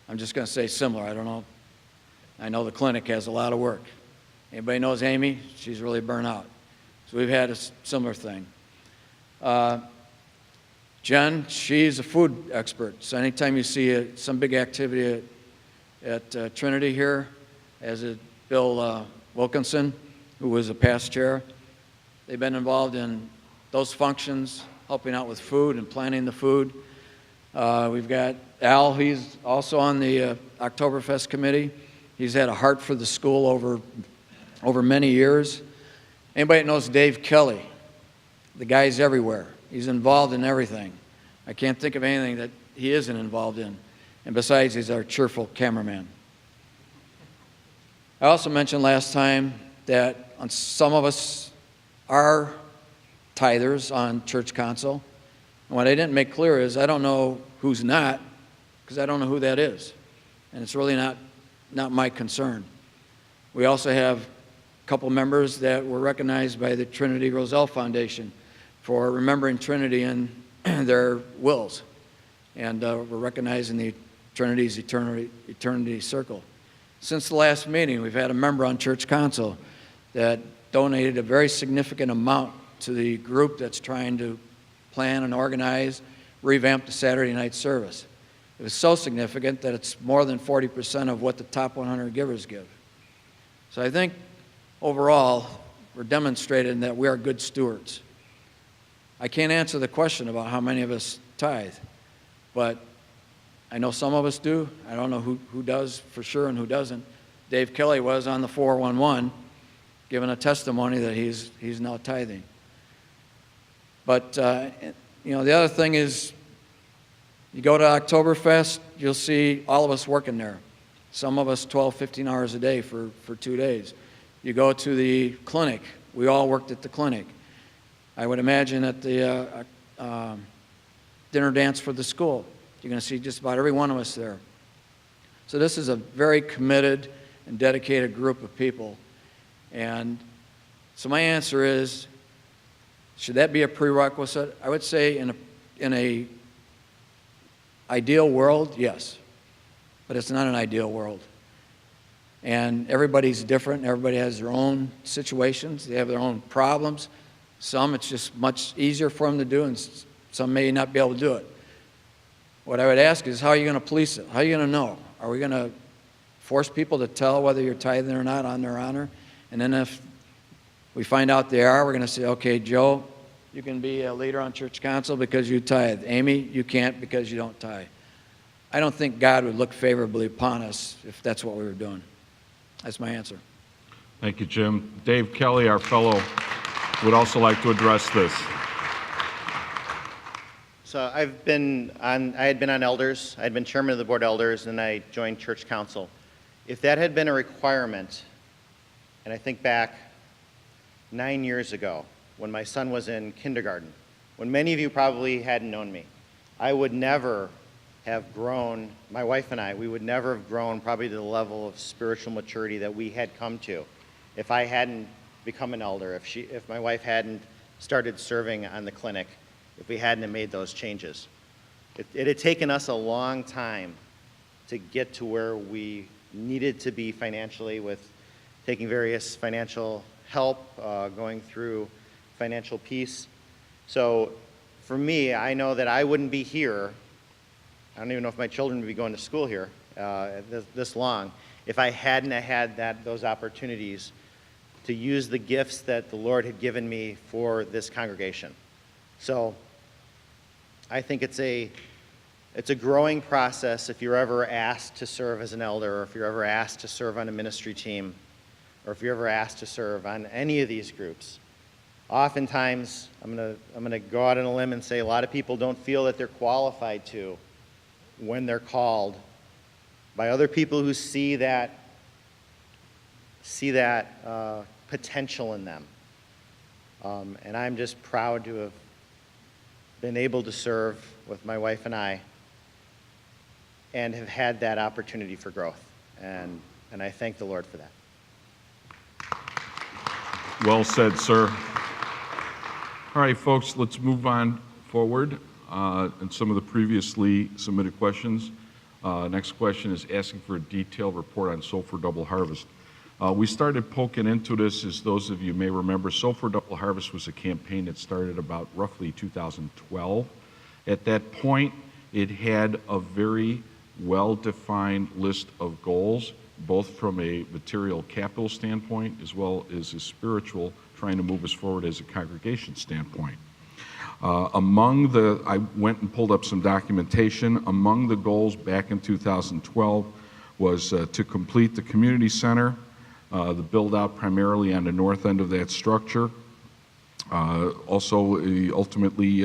C: I'm just going to say similar. I don't know. I know the clinic has a lot of work. Anybody knows Amy? She's really burnt out. So we've had a similar thing. Jen, she's a food expert. So anytime you see some big activity at Trinity here, as is Bill Wilkinson, who was a past chair, they've been involved in those functions, helping out with food and planning the food. We've got Al, he's also on the Oktoberfest committee. He's had a heart for the school over many years. Anybody that knows Dave Kelly? The guy's everywhere. He's involved in everything. I can't think of anything that he isn't involved in. And besides, he's our cheerful cameraman. I also mentioned last time that some of us are tithers on church council. And what I didn't make clear is I don't know who's not, because I don't know who that is. And it's really not my concern. We also have a couple members that were recognized by the Trinity Roselle Foundation for remembering Trinity in their wills. And we're recognizing the Trinity's Eternity Circle. Since the last meeting, we've had a member on church council that donated a very significant amount to the group that's trying to plan and organize, revamp the Saturday night service. It was so significant that it's more than 40% of what the top 100 givers give. So I think overall, we're demonstrating that we are good stewards. I can't answer the question about how many of us tithe, but I know some of us do. I don't know who does for sure and who doesn't. Dave Kelly was on the 411 giving a testimony that he's now tithing. But, the other thing is, you go to Oktoberfest, you'll see all of us working there. Some of us 12, 15 hours a day for 2 days. You go to the clinic, we all worked at the clinic. I would imagine at the dinner dance for the school, you're going to see just about every one of us there. So this is a very committed and dedicated group of people. And so my answer is, should that be a prerequisite? I would say in a ideal world, yes. But it's not an ideal world. And everybody's different. Everybody has their own situations. They have their own problems. Some, it's just much easier for them to do, and some may not be able to do it. What I would ask is, how are you going to police it? How are you going to know? Are we going to force people to tell whether you're tithing or not on their honor? And then if we find out they are, we're going to say, okay, Joe, you can be a leader on church council because you tithe. Amy, you can't because you don't tithe. I don't think God would look favorably upon us if that's what we were doing. That's my answer.
A: Thank you, Jim. Dave Kelly, our fellow, would also like to address this.
F: So I had been on elders, I had been chairman of the board of elders, and I joined church council. If that had been a requirement, and I think back 9 years ago when my son was in kindergarten, when many of you probably hadn't known me, I would never have grown, my wife and I, we would never have grown probably to the level of spiritual maturity that we had come to if I hadn't become an elder, if my wife hadn't started serving on the clinic, if we hadn't have made those changes. It had taken us a long time to get to where we needed to be financially, with taking various financial help, going through financial peace. So for me, I know that I wouldn't be here, I don't even know if my children would be going to school here this long, if I hadn't had those opportunities to use the gifts that the Lord had given me for this congregation. So I think it's a growing process if you're ever asked to serve as an elder, or if you're ever asked to serve on a ministry team, or if you're ever asked to serve on any of these groups. Oftentimes, I'm gonna go out on a limb and say a lot of people don't feel that they're qualified to when they're called by other people who see that potential in them. And I'm just proud to have been able to serve with my wife and I, and have had that opportunity for growth. And I thank the Lord for that.
A: Well said, sir. All right, folks, let's move on forward. And some of the previously submitted questions. Next question is asking for a detailed report on Sulphur Double Harvest. We started poking into this, as those of you may remember. Sulphur Double Harvest was a campaign that started about roughly 2012. At that point, it had a very well-defined list of goals, both from a material capital standpoint as well as a spiritual, trying to move us forward as a congregation standpoint. I went and pulled up some documentation. Among the goals back in 2012 was to complete the community center, the build out primarily on the north end of that structure. Also, ultimately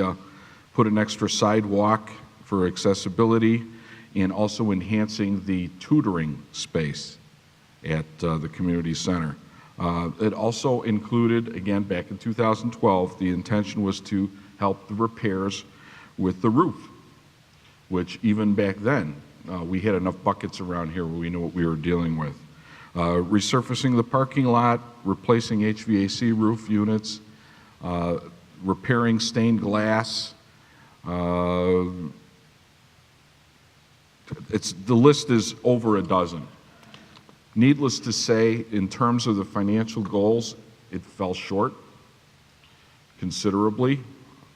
A: put an extra sidewalk for accessibility, and also enhancing the tutoring space at the community center. It also included, again, back in 2012, the intention was to help the repairs with the roof, which even back then, we had enough buckets around here where we knew what we were dealing with. Resurfacing the parking lot, replacing HVAC roof units, repairing stained glass. The list is over a dozen. Needless to say, in terms of the financial goals, it fell short considerably.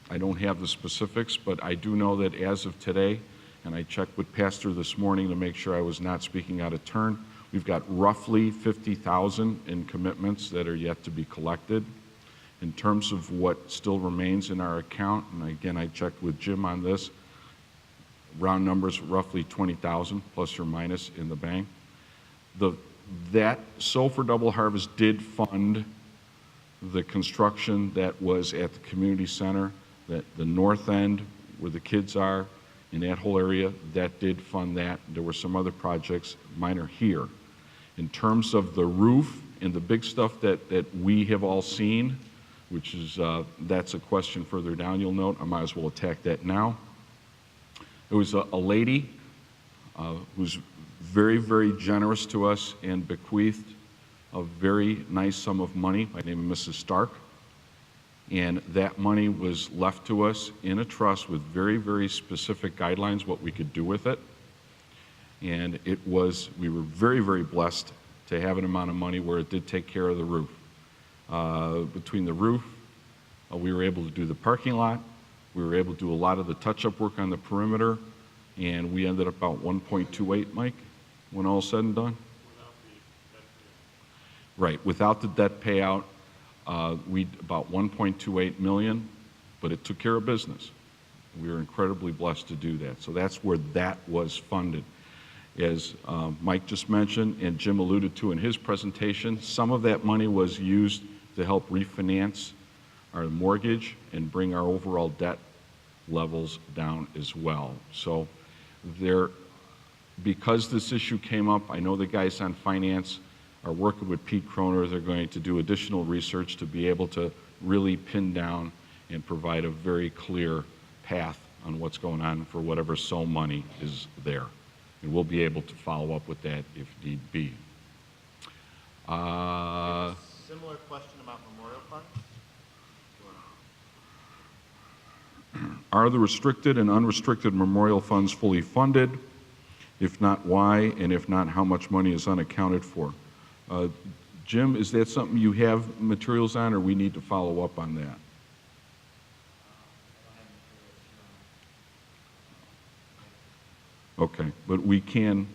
A: I don't have the specifics, but I do know that as of today, and I checked with Pastor this morning to make sure I was not speaking out of turn, we've got roughly 50,000 in commitments that are yet to be collected. In terms of what still remains in our account, and again, I checked with Jim on this, round numbers, roughly 20,000 plus or minus in the bank. That Sulphur Double Harvest did fund the construction that was at the community center, that the north end where the kids are, in that whole area, that did fund that. There were some other projects, minor here. In terms of the roof and the big stuff that we have all seen, which is, that's a question further down, you'll note. I might as well attack that now. There was a lady who's very, very generous to us and bequeathed a very nice sum of money by the name of Mrs. Stark. And that money was left to us in a trust with very, very specific guidelines, what we could do with it. And we were very, very blessed to have an amount of money where it did take care of the roof. Between the roof, We were able to do the parking lot. We were able to do a lot of the touch-up work on the perimeter, and we ended up about 1.28, Mike, when all said and done? Right, without the debt payout, we about 1.28 million, but it took care of business. We were incredibly blessed to do that. So that's where that was funded. As Mike just mentioned and Jim alluded to in his presentation, some of that money was used to help refinance our mortgage and bring our overall debt levels down as well. So because this issue came up, I know the guys on finance are working with Pete Croner. They're going to do additional research to be able to really pin down and provide a very clear path on what's going on for whatever SO money is there. And we'll be able to follow up with that if need be.
F: Similar question about memorial funds?
A: Are the restricted and unrestricted memorial funds fully funded? If not, why? And if not, how much money is unaccounted for? Jim, is that something you have materials on, or we need to follow up on that? Okay, but we can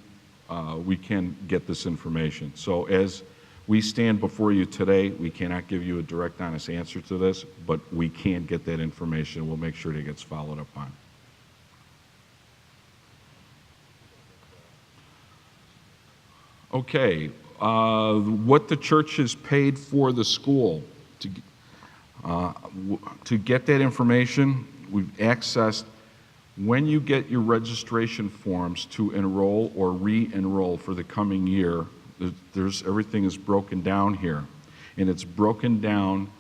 A: get this information. So as we stand before you today, we cannot give you a direct, honest answer to this, but we can get that information. We'll make sure that it gets followed up on. Okay, what the church has paid for the school. To get that information, we've accessed when you get your registration forms to enroll or re-enroll for the coming year. Everything is broken down here, and it's broken down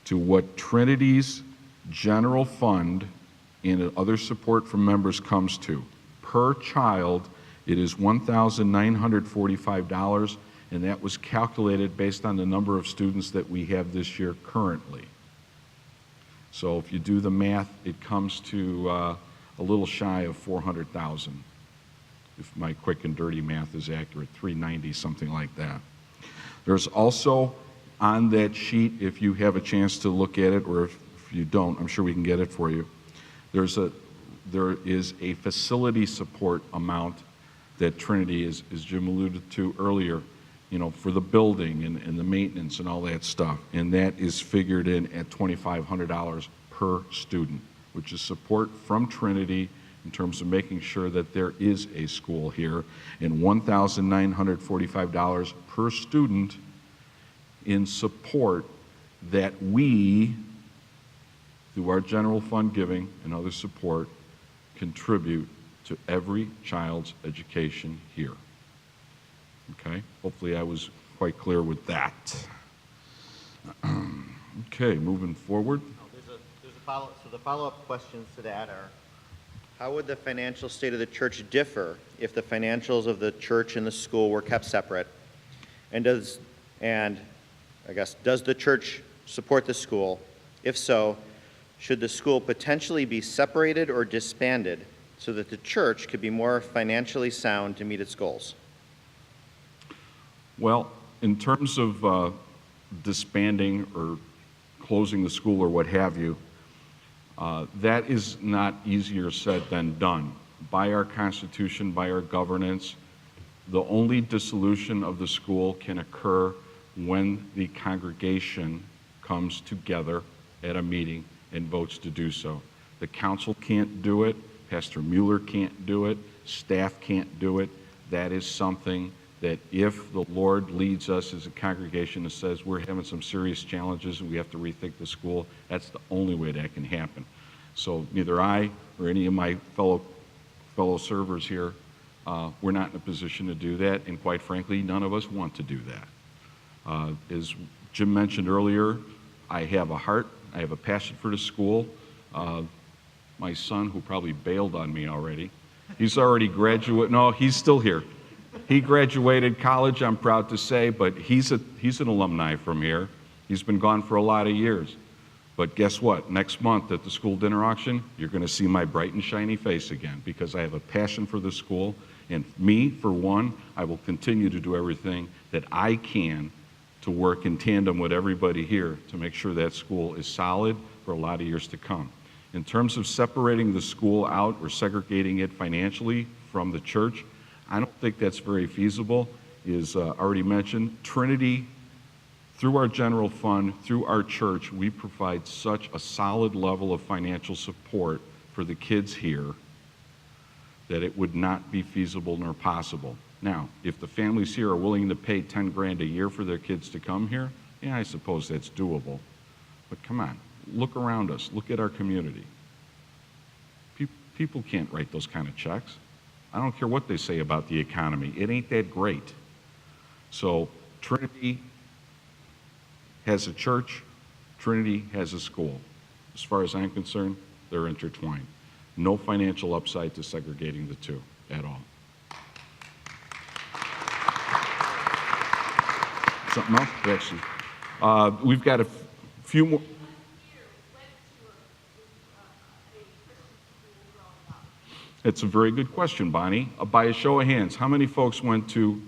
A: to what Trinity's general fund and other support from members comes to. Per child, it is $1,945, and that was calculated based on the number of students that we have this year currently. So if you do the math, it comes to a little shy of 400,000. If my quick and dirty math is accurate, 390, something like that. There's also on that sheet, if you have a chance to look at it, or if you don't, I'm sure we can get it for you. There is a facility support amount that Trinity, as Jim alluded to earlier, for the building and the maintenance and all that stuff. And that is figured in at $2,500 per student, which is support from Trinity in terms of making sure that there is a school here, and $1,945 per student in support that we, through our general fund giving and other support, contribute to every child's education here. Okay, hopefully I was quite clear with that. Okay, moving forward.
F: There's a follow-up. So the follow-up questions to that are, how would the financial state of the church differ if the financials of the church and the school were kept separate? And does the church support the school? If so, should the school potentially be separated or disbanded so that the church could be more financially sound to meet its goals?
A: Well, in terms of disbanding or closing the school or what have you, that is not easier said than done. By our Constitution, by our governance, the only dissolution of the school can occur when the congregation comes together at a meeting and votes to do so. The council can't do it, Pastor Mueller can't do it, staff can't do it. That is something that if the Lord leads us as a congregation and says we're having some serious challenges and we have to rethink the school, that's the only way that can happen. So neither I or any of my fellow servers here, we're not in a position to do that, and quite frankly, none of us want to do that. As Jim mentioned earlier, I have a heart, I have a passion for the school. My son, who probably bailed on me already, he's already graduated. No, he's still here. He graduated college, I'm proud to say, but he's an alumni from here. He's been gone for a lot of years. But guess what? Next month at the school dinner auction, you're going to see my bright and shiny face again, because I have a passion for the school. And me, for one, I will continue to do everything that I can to to work in tandem with everybody here to make sure that school is solid for a lot of years to come. In terms of separating the school out or segregating it financially from the church, I don't think that's very feasible. Is already mentioned, Trinity, through our general fund, through our church, we provide such a solid level of financial support for the kids here that it would not be feasible nor possible. Now, if the families here are willing to pay 10 grand a year for their kids to come here, yeah, I suppose that's doable. But come on, look around us, look at our community. People can't write those kind of checks. I don't care what they say about the economy. It ain't that great. So Trinity has a church, Trinity has a school. As far as I'm concerned, they're intertwined. No financial upside to segregating the two at all. Something else? Actually, we've got a few more. It's a very good question, Bonnie. By a show of hands, how many folks went to,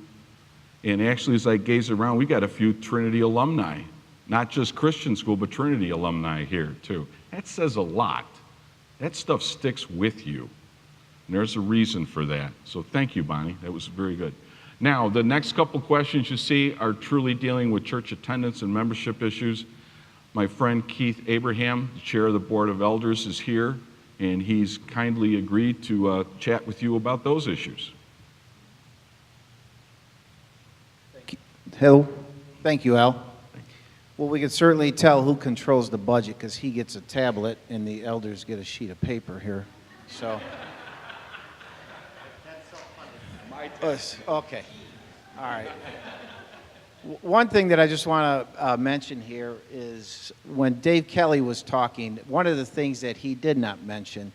A: and actually as I gaze around, we got a few Trinity alumni, not just Christian school, but Trinity alumni here too. That says a lot. That stuff sticks with you. And there's a reason for that. So thank you, Bonnie. That was very good. Now, the next couple questions you see are truly dealing with church attendance and membership issues. My friend Keith Abraham, the chair of the Board of Elders, is here, and he's kindly agreed to chat with you about those issues.
G: Hello. Thank you, Al. Well, we can certainly tell who controls the budget because he gets a tablet and the elders get a sheet of paper here. So. Okay. All right. One thing that I just want to mention here is when Dave Kelly was talking, one of the things that he did not mention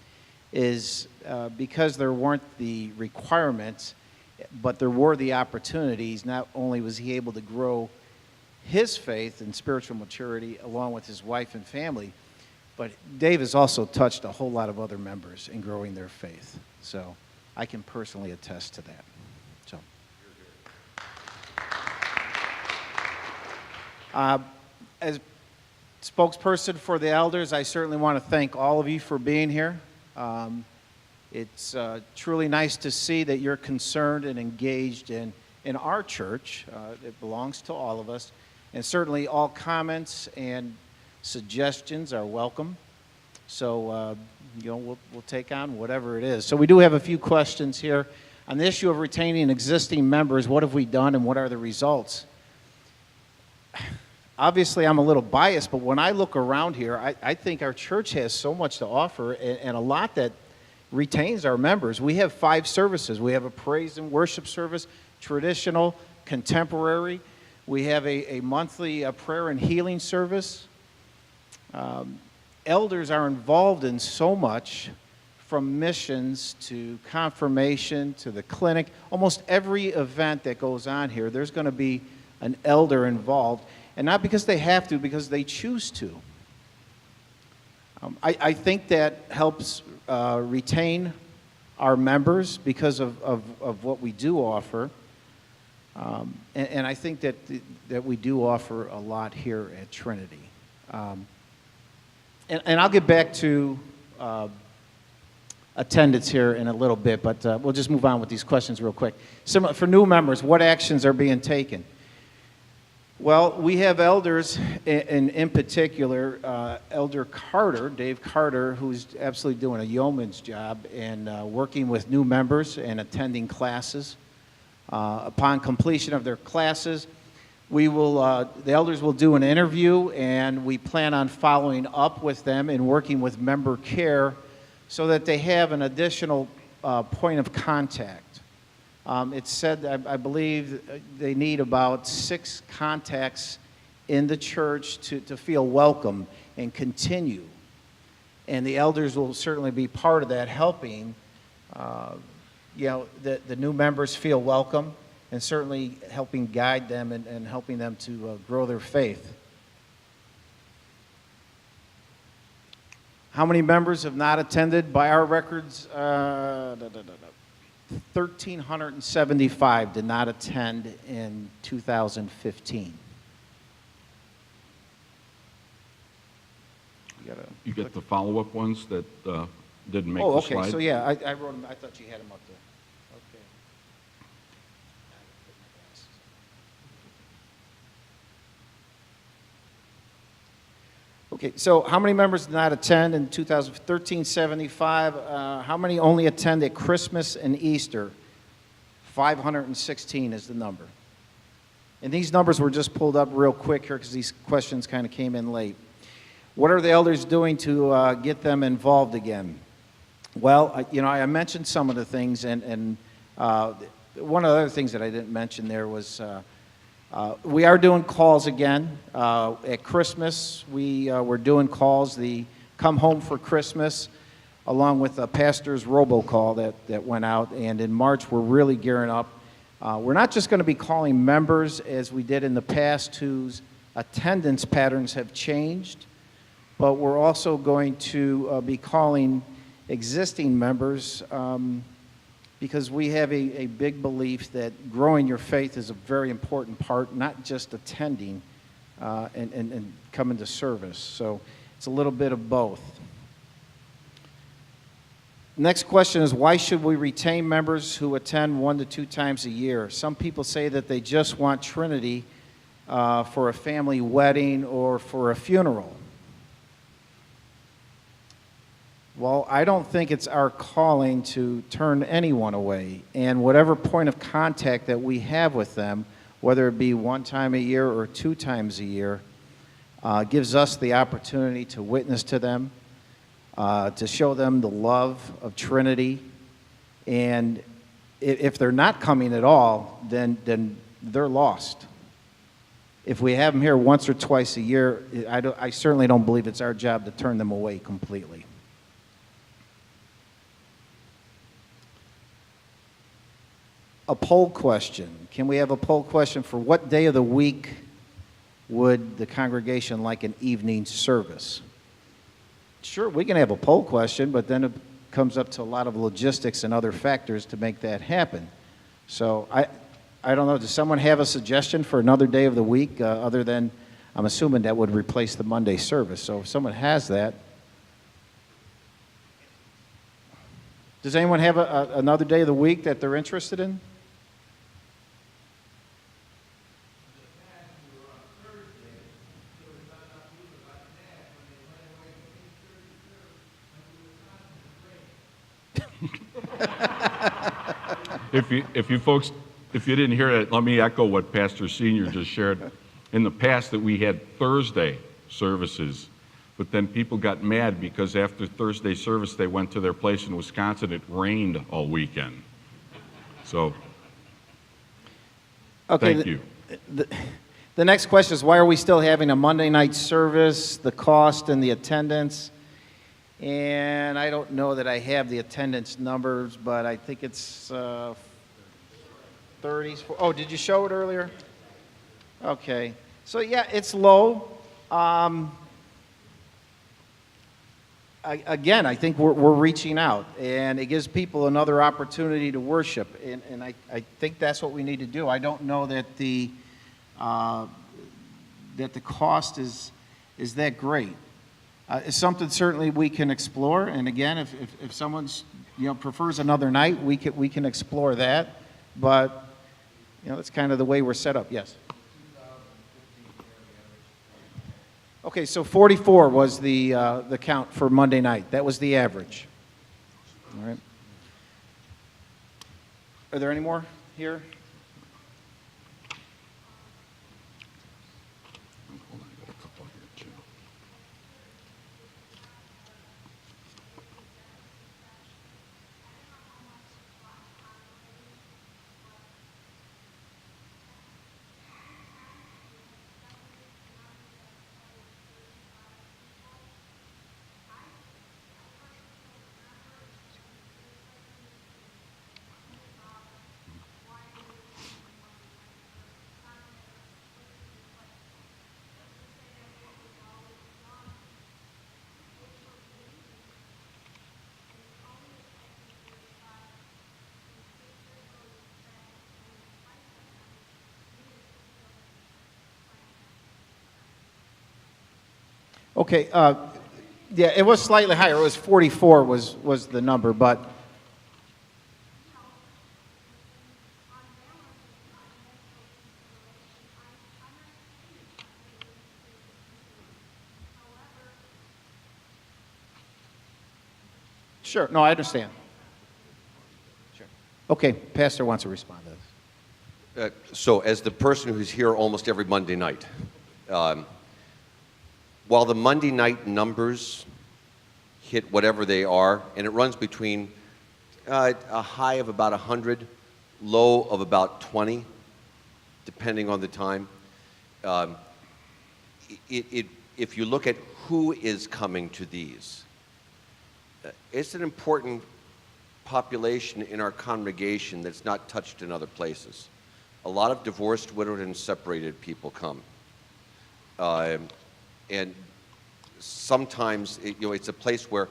G: is because there weren't the requirements, but there were the opportunities, not only was he able to grow his faith and spiritual maturity along with his wife and family, but Dave has also touched a whole lot of other members in growing their faith. So I can personally attest to that. So, as spokesperson for the elders, I certainly want to thank all of you for being here. It's truly nice to see that you're concerned and engaged in our church. It belongs to all of us. And certainly all comments and suggestions are welcome. So, we'll take on whatever it is. So we do have a few questions here. On the issue of retaining existing members, what have we done and what are the results? Obviously, I'm a little biased, but when I look around here, I think our church has so much to offer and a lot that retains our members. We have 5 services. We have a praise and worship service, traditional, contemporary. We have a monthly prayer and healing service. Elders are involved in so much, from missions to confirmation to the clinic. Almost every event that goes on here, there's going to be an elder involved. And not because they have to, because they choose to. I think that helps retain our members because of what we do offer. And I think that we do offer a lot here at Trinity. And I'll get back to attendance here in a little bit, but we'll just move on with these questions real quick. Similar, for new members, what actions are being taken? Well, we have elders, in particular, Elder Carter, Dave Carter, who's absolutely doing a yeoman's job in working with new members and attending classes. Upon completion of their classes, we will, the elders will do an interview, and we plan on following up with them and working with member care so that they have an additional point of contact. It's said, I believe, they need about 6 contacts in the church to feel welcome and continue. And the elders will certainly be part of that, helping the new members feel welcome and certainly helping guide them and helping them to grow their faith. How many members have not attended? By our records, 1,375 did not attend in 2015. gotta.
A: You get the follow-up ones that didn't make
G: Oh,
A: the
G: okay,
A: slide?
G: so yeah, I wrote them, I thought you had them up there. Okay. Okay, so how many members did not attend in 1375? How many only attend at Christmas and Easter? 516 is the number. And these numbers were just pulled up real quick here because these questions kind of came in late. What are the elders doing to get them involved again? Well, I mentioned some of the things, and one of the other things that I didn't mention there was we are doing calls again. At Christmas, we're doing calls, the Come Home for Christmas, along with a pastor's robocall that went out. And in March, we're really gearing up. We're not just going to be calling members as we did in the past whose attendance patterns have changed, but we're also going to be calling existing members because we have a big belief that growing your faith is a very important part, not just attending and coming to service. So it's a little bit of both. Next question is, why should we retain members who attend 1 to 2 times a year? Some people say that they just want Trinity for a family wedding or for a funeral. Well, I don't think it's our calling to turn anyone away. And whatever point of contact that we have with them, whether it be 1 time a year or 2 times a year, gives us the opportunity to witness to them, to show them the love of Trinity. And if they're not coming at all, then they're lost. If we have them here once or twice a year, I certainly don't believe it's our job to turn them away completely. A poll question. Can we have a poll question for what day of the week would the congregation like an evening service? Sure, we can have a poll question, but then it comes up to a lot of logistics and other factors to make that happen. So I don't know, does someone have a suggestion for another day of the week other than, I'm assuming that would replace the Monday service. So if someone has that. Does anyone have another day of the week that they're interested in?
A: If you folks, if you didn't hear it, let me echo what Pastor Senior just shared. In the past that we had Thursday services, but then people got mad because after Thursday service they went to their place in Wisconsin. It rained all weekend. So,
G: okay,
A: thank you.
G: The next question is, why are we still having a Monday night service, the cost and the attendance? And I don't know that I have the attendance numbers, but I think it's 30s. Oh, did you show it earlier? Okay. So, yeah, it's low. Again, I think we're reaching out, and it gives people another opportunity to worship, and I think that's what we need to do. I don't know that the cost is that great. It's something certainly we can explore, and again, if someone's prefers another night, we can explore that. But that's kind of the way we're set up. Yes. Okay, so 44 was the count for Monday night. That was the average. All right. Are there any more here?
A: Hold on, I got a couple here too.
G: Okay, Yeah, it was slightly higher. It was 44 was the number, but sure. No, I understand. Sure. Okay, Pastor wants to respond to this.
B: So as the person who's here almost every Monday night, while the Monday night numbers hit whatever they are, and it runs between a high of about 100, low of about 20, depending on the time. If you look at who is coming to these, it's an important population in our congregation that's not touched in other places. A lot of divorced, widowed, and separated people come. And sometimes it's a place where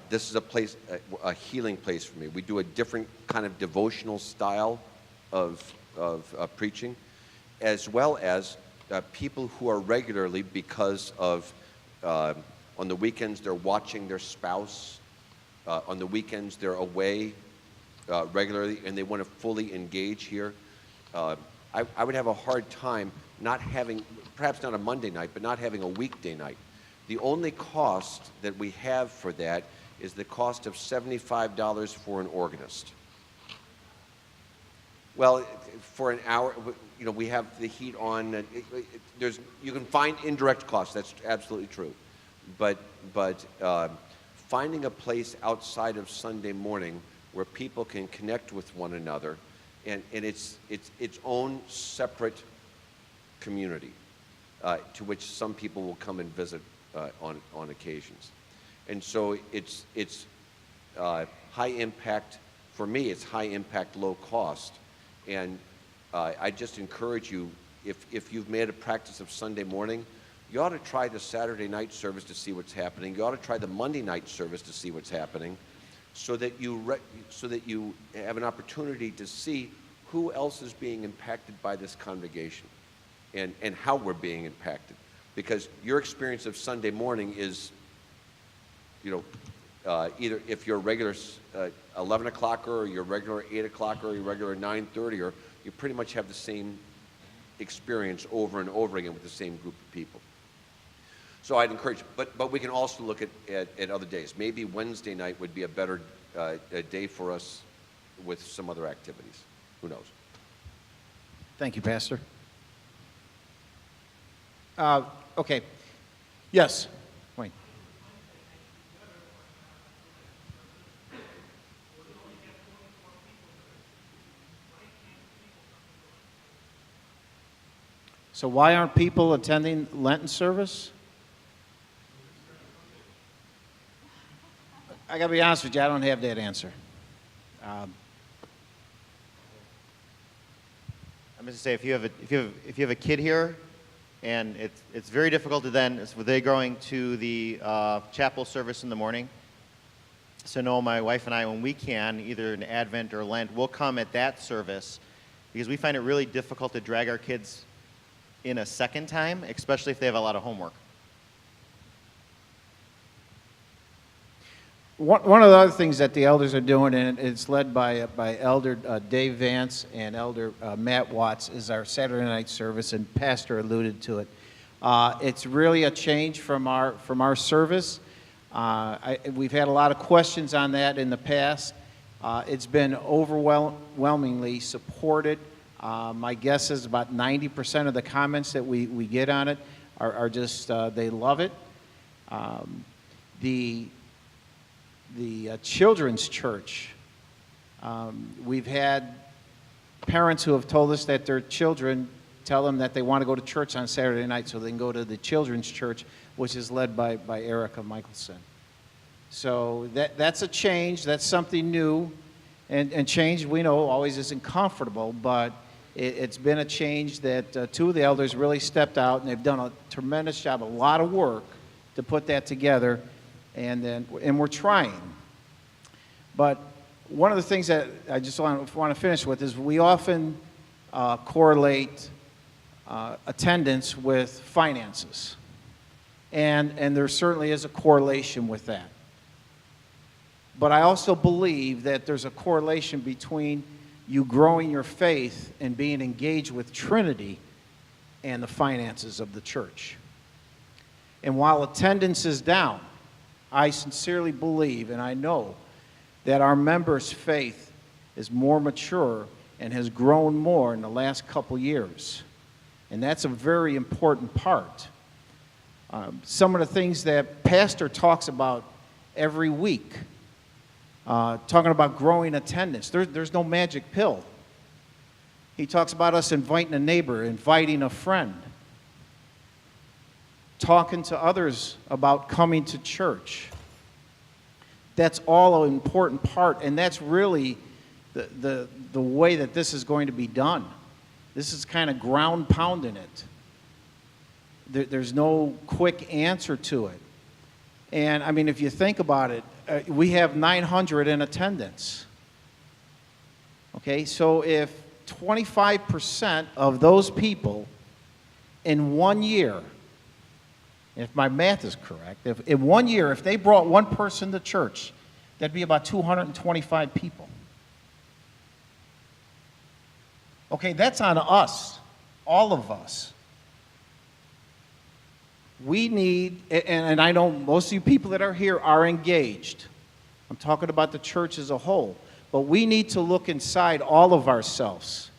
B: this is a place, a healing place for me. We do a different kind of devotional style of preaching, as well as people who are regularly, because of on the weekends they're watching their spouse, on the weekends they're away regularly, and they want to fully engage here. I would have a hard time not having, perhaps not a Monday night, but not having a weekday night. The only cost that we have for that is the cost of $75 for an organist. Well, for an hour, we have the heat on. You can find indirect costs. That's absolutely true, but finding a place outside of Sunday morning where people can connect with one another, and it's its own separate community to which some people will come and visit on occasions. And so it's high impact. For me, it's high impact, low cost. And I just encourage you, if you've made a practice of Sunday morning, you ought to try the Saturday night service to see what's happening. You ought to try the Monday night service to see what's happening, so that you have an opportunity to see who else is being impacted by this congregation and how we're being impacted. Because your experience of Sunday morning is, either if you're a regular 11 o'clocker, or you're a regular 8 o'clocker, or you're a regular 9:30, or you pretty much have the same experience over and over again with the same group of people. So I'd encourage, but we can also look at other days. Maybe Wednesday night would be a better day for us with some other activities. Who knows?
G: Thank you, Pastor. Okay. Yes, Wayne. So why aren't people attending Lenten service? I got to be honest with you, I don't have that answer.
F: I'm going to say, if you have a kid here, and it's very difficult to then, so they're going to the chapel service in the morning. So no, my wife and I, when we can, either in Advent or Lent, we'll come at that service, because we find it really difficult to drag our kids in a second time, especially if they have a lot of homework.
G: One of the other things that the elders are doing, and it's led by Elder Dave Vance and Elder Matt Watts, is our Saturday night service, and Pastor alluded to it. It's really a change from our service. We've had a lot of questions on that in the past. It's been overwhelmingly supported. My guess is about 90% of the comments that we get on it are just, they love it. The children's church, we've had parents who have told us that their children tell them that they want to go to church on Saturday night so they can go to the children's church, which is led by Erica Michelson. So that's a change. That's something new. And change, we know, always isn't comfortable, but it's been a change that two of the elders really stepped out, and they've done a tremendous job, a lot of work to put that together. And we're trying. But one of the things that I just want to finish with is we often correlate attendance with finances. And there certainly is a correlation with that. But I also believe that there's a correlation between you growing your faith and being engaged with Trinity and the finances of the church. And while attendance is down, I sincerely believe and I know that our members' faith is more mature and has grown more in the last couple years. And that's a very important part. Some of the things that Pastor talks about every week, talking about growing attendance, there's no magic pill. He talks about us inviting a neighbor, inviting a friend, talking to others about coming to church. That's all an important part, and that's really the way that this is going to be done. This is kind of ground pounding it. There's no quick answer to it. And, I mean, if you think about it, we have 900 in attendance. Okay, so if 25% of those people in 1 year, if my math is correct, if in 1 year, if they brought one person to church, that'd be about 225 people. Okay, that's on us, all of us. We need, and I know most of you people that are here are engaged. I'm talking about the church as a whole. But we need to look inside all of ourselves.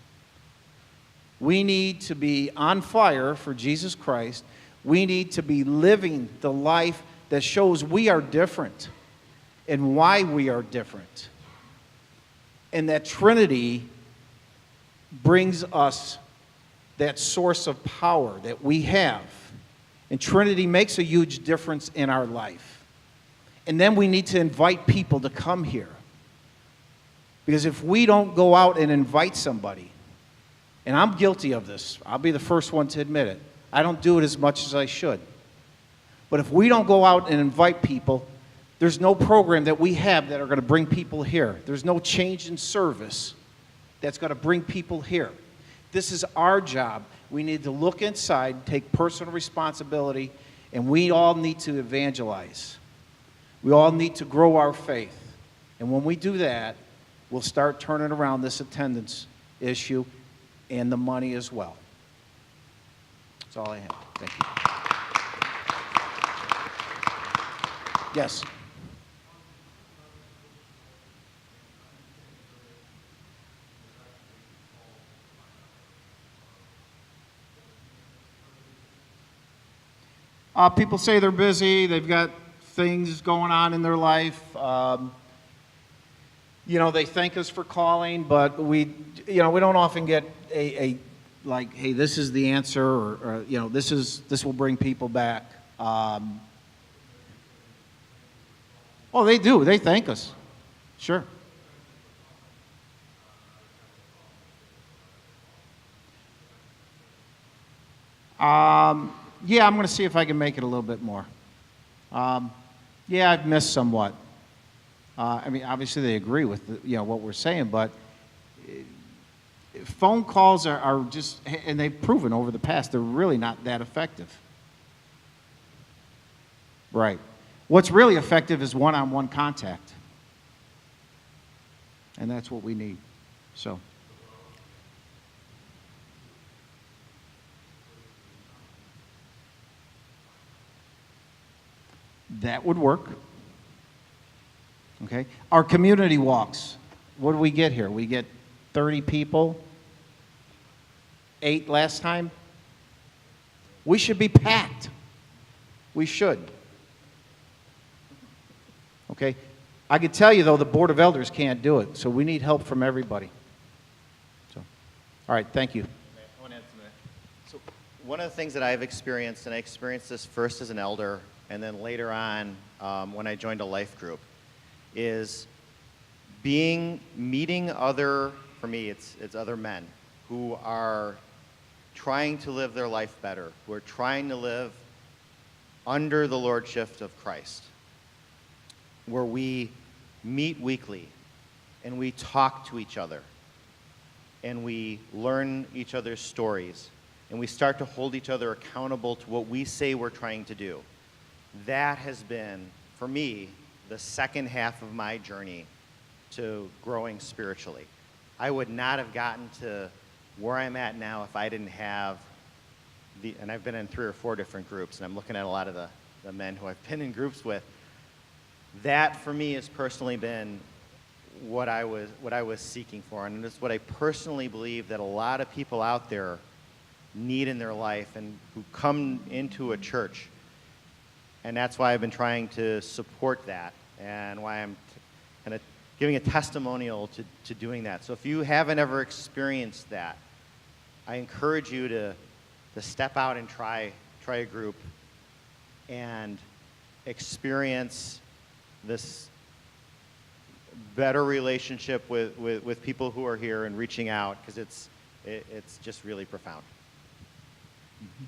G: We need to be on fire for Jesus Christ. We need to be living the life that shows we are different and why we are different. And that Trinity brings us that source of power that we have. And Trinity makes a huge difference in our life. And then we need to invite people to come here. Because if we don't go out and invite somebody, and I'm guilty of this, I'll be the first one to admit it. I don't do it as much as I should. But if we don't go out and invite people, there's no program that we have that are going to bring people here. There's no change in service that's going to bring people here. This is our job. We need to look inside, take personal responsibility, and we all need to evangelize. We all need to grow our faith. And when we do that, we'll start turning around this attendance issue and the money as well. That's all I have. Thank you. Yes. People say they're busy, they've got things going on in their life. You know, they thank us for calling, but we don't often get a like, hey, this is the answer, or you know, this will bring people back. Oh, they do. They thank us. Sure. Yeah, I'm going to see if I can make it a little bit more. Yeah, I've missed somewhat. I mean, obviously they agree with what we're saying, but phone calls are just, and they've proven over the past, they're really not that effective. Right. What's really effective is one-on-one contact. And that's what we need. So. That would work. Okay. Our community walks. What do we get here? We get 30 people. 8 last time. We should be packed. We should. Okay. I can tell you, though, the Board of Elders can't do it, so we need help from everybody. So, all right. Thank you.
F: I want to add something. So one of the things that I've experienced, and I experienced this first as an elder, and then later on when I joined a life group, is meeting other, for me, it's other men who are trying to live their life better, who are trying to live under the lordship of Christ, where we meet weekly and we talk to each other and we learn each other's stories and we start to hold each other accountable to what we say we're trying to do. that has been, for me, the second half of my journey to growing spiritually. I would not have gotten to where I'm at now if I didn't have and I've been in 3 or 4 different groups, and I'm looking at a lot of the men who I've been in groups with. That, for me, has personally been what I was seeking for, and it's what I personally believe that a lot of people out there need in their life and who come into a church. And that's why I've been trying to support that, and why I'm kind of giving a testimonial to doing that. So if you haven't ever experienced that, I encourage you to step out and try a group and experience this better relationship with people who are here and reaching out, because it's just really profound.
C: Mm-hmm.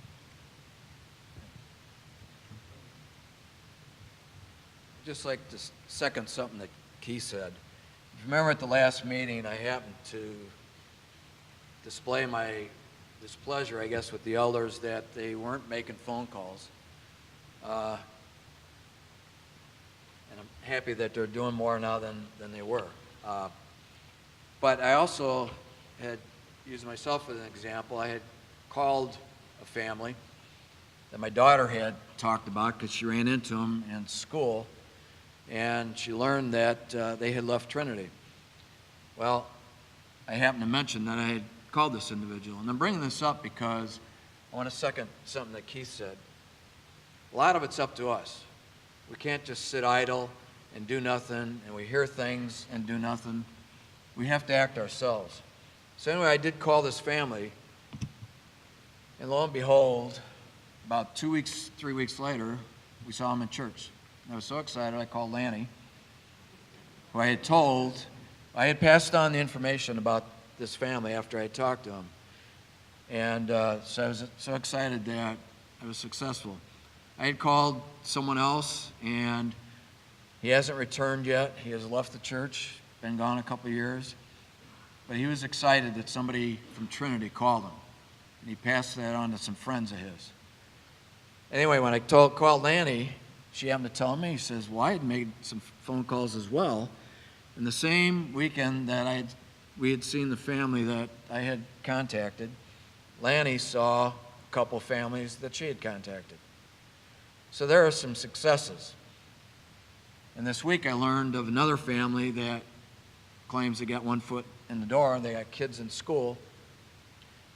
C: Just like to second something that Keith said. If you remember at the last meeting, I happened to display my displeasure, I guess, with the elders that they weren't making phone calls. And I'm happy that they're doing more now than they were. But I also had used myself as an example. I had called a family that my daughter had talked about because she ran into them in school, and she learned that they had left Trinity. Well, I happened to mention that I had called this individual, and I'm bringing this up because I want to second something that Keith said. A lot of it's up to us. We can't just sit idle and do nothing, and we hear things and do nothing. We have to act ourselves. So anyway, I did call this family, and lo and behold, about 2 weeks, 3 weeks later, we saw him in church. And I was so excited, I called Lanny, who I had passed on the information about this family after I had talked to him. And so I was so excited that I was successful. I had called someone else, and he hasn't returned yet. He has left the church, been gone a couple of years. But he was excited that somebody from Trinity called him, and he passed that on to some friends of his. Anyway, when I called Lanny, she happened to tell me, he says, well, I had made some phone calls as well. And the same weekend that we had seen the family that I had contacted, Lanny saw a couple families that she had contacted. So there are some successes. And this week I learned of another family that claims they got one foot in the door, and they got kids in school.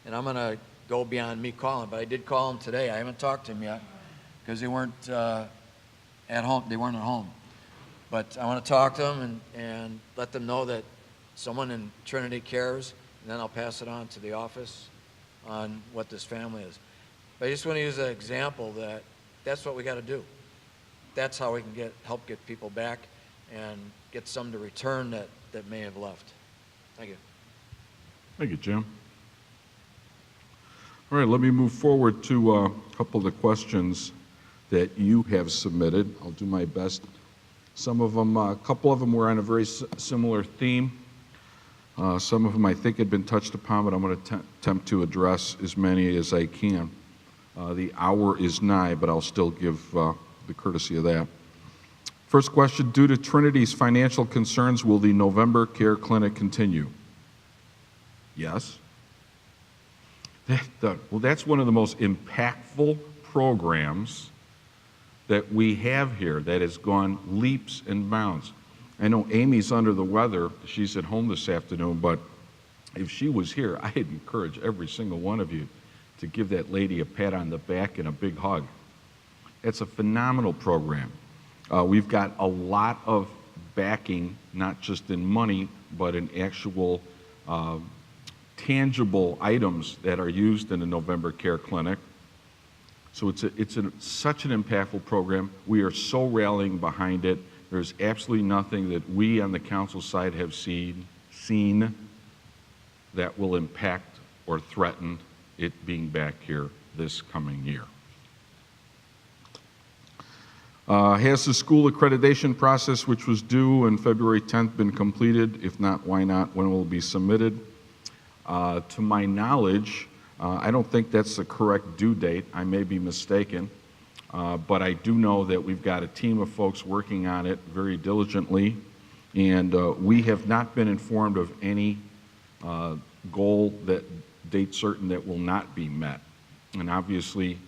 C: And I'm going to go beyond me calling, but I did call them today. I haven't talked to them yet because they weren't at home. They weren't at home. But I want to talk to them and let them know that someone in Trinity cares, and then I'll pass it on to the office on what this family is. But I just want to use an example that that's what we got to do. That's how we can help get people back and get some to return that may have left. Thank you.
A: Thank you, Jim. All right, let me move forward to a couple of the questions that you have submitted. I'll do my best. Some of them, a couple of them were on a very similar theme. Some of them I think had been touched upon, but I'm going to attempt to address as many as I can. The hour is nigh, but I'll still give the courtesy of that. First question, due to Trinity's financial concerns, will the November Care Clinic continue? Yes. Well, that's one of the most impactful programs that we have here that has gone leaps and bounds. I know Amy's under the weather. She's at home this afternoon, but if she was here, I'd encourage every single one of you to give that lady a pat on the back and a big hug. It's a phenomenal program. We've got a lot of backing, not just in money, but in actual tangible items that are used in the November Care Clinic. So it's such an impactful program. We are so rallying behind it. There's absolutely nothing that we on the council side have seen that will impact or threaten it being back here this coming year. Has the school accreditation process, which was due on February 10th, been completed? If not, why not? When will it be submitted? To my knowledge, I don't think that's the correct due date. I may be mistaken. But I do know that we've got a team of folks working on it very diligently, and we have not been informed of any goal that date certain that will not be met. And obviously,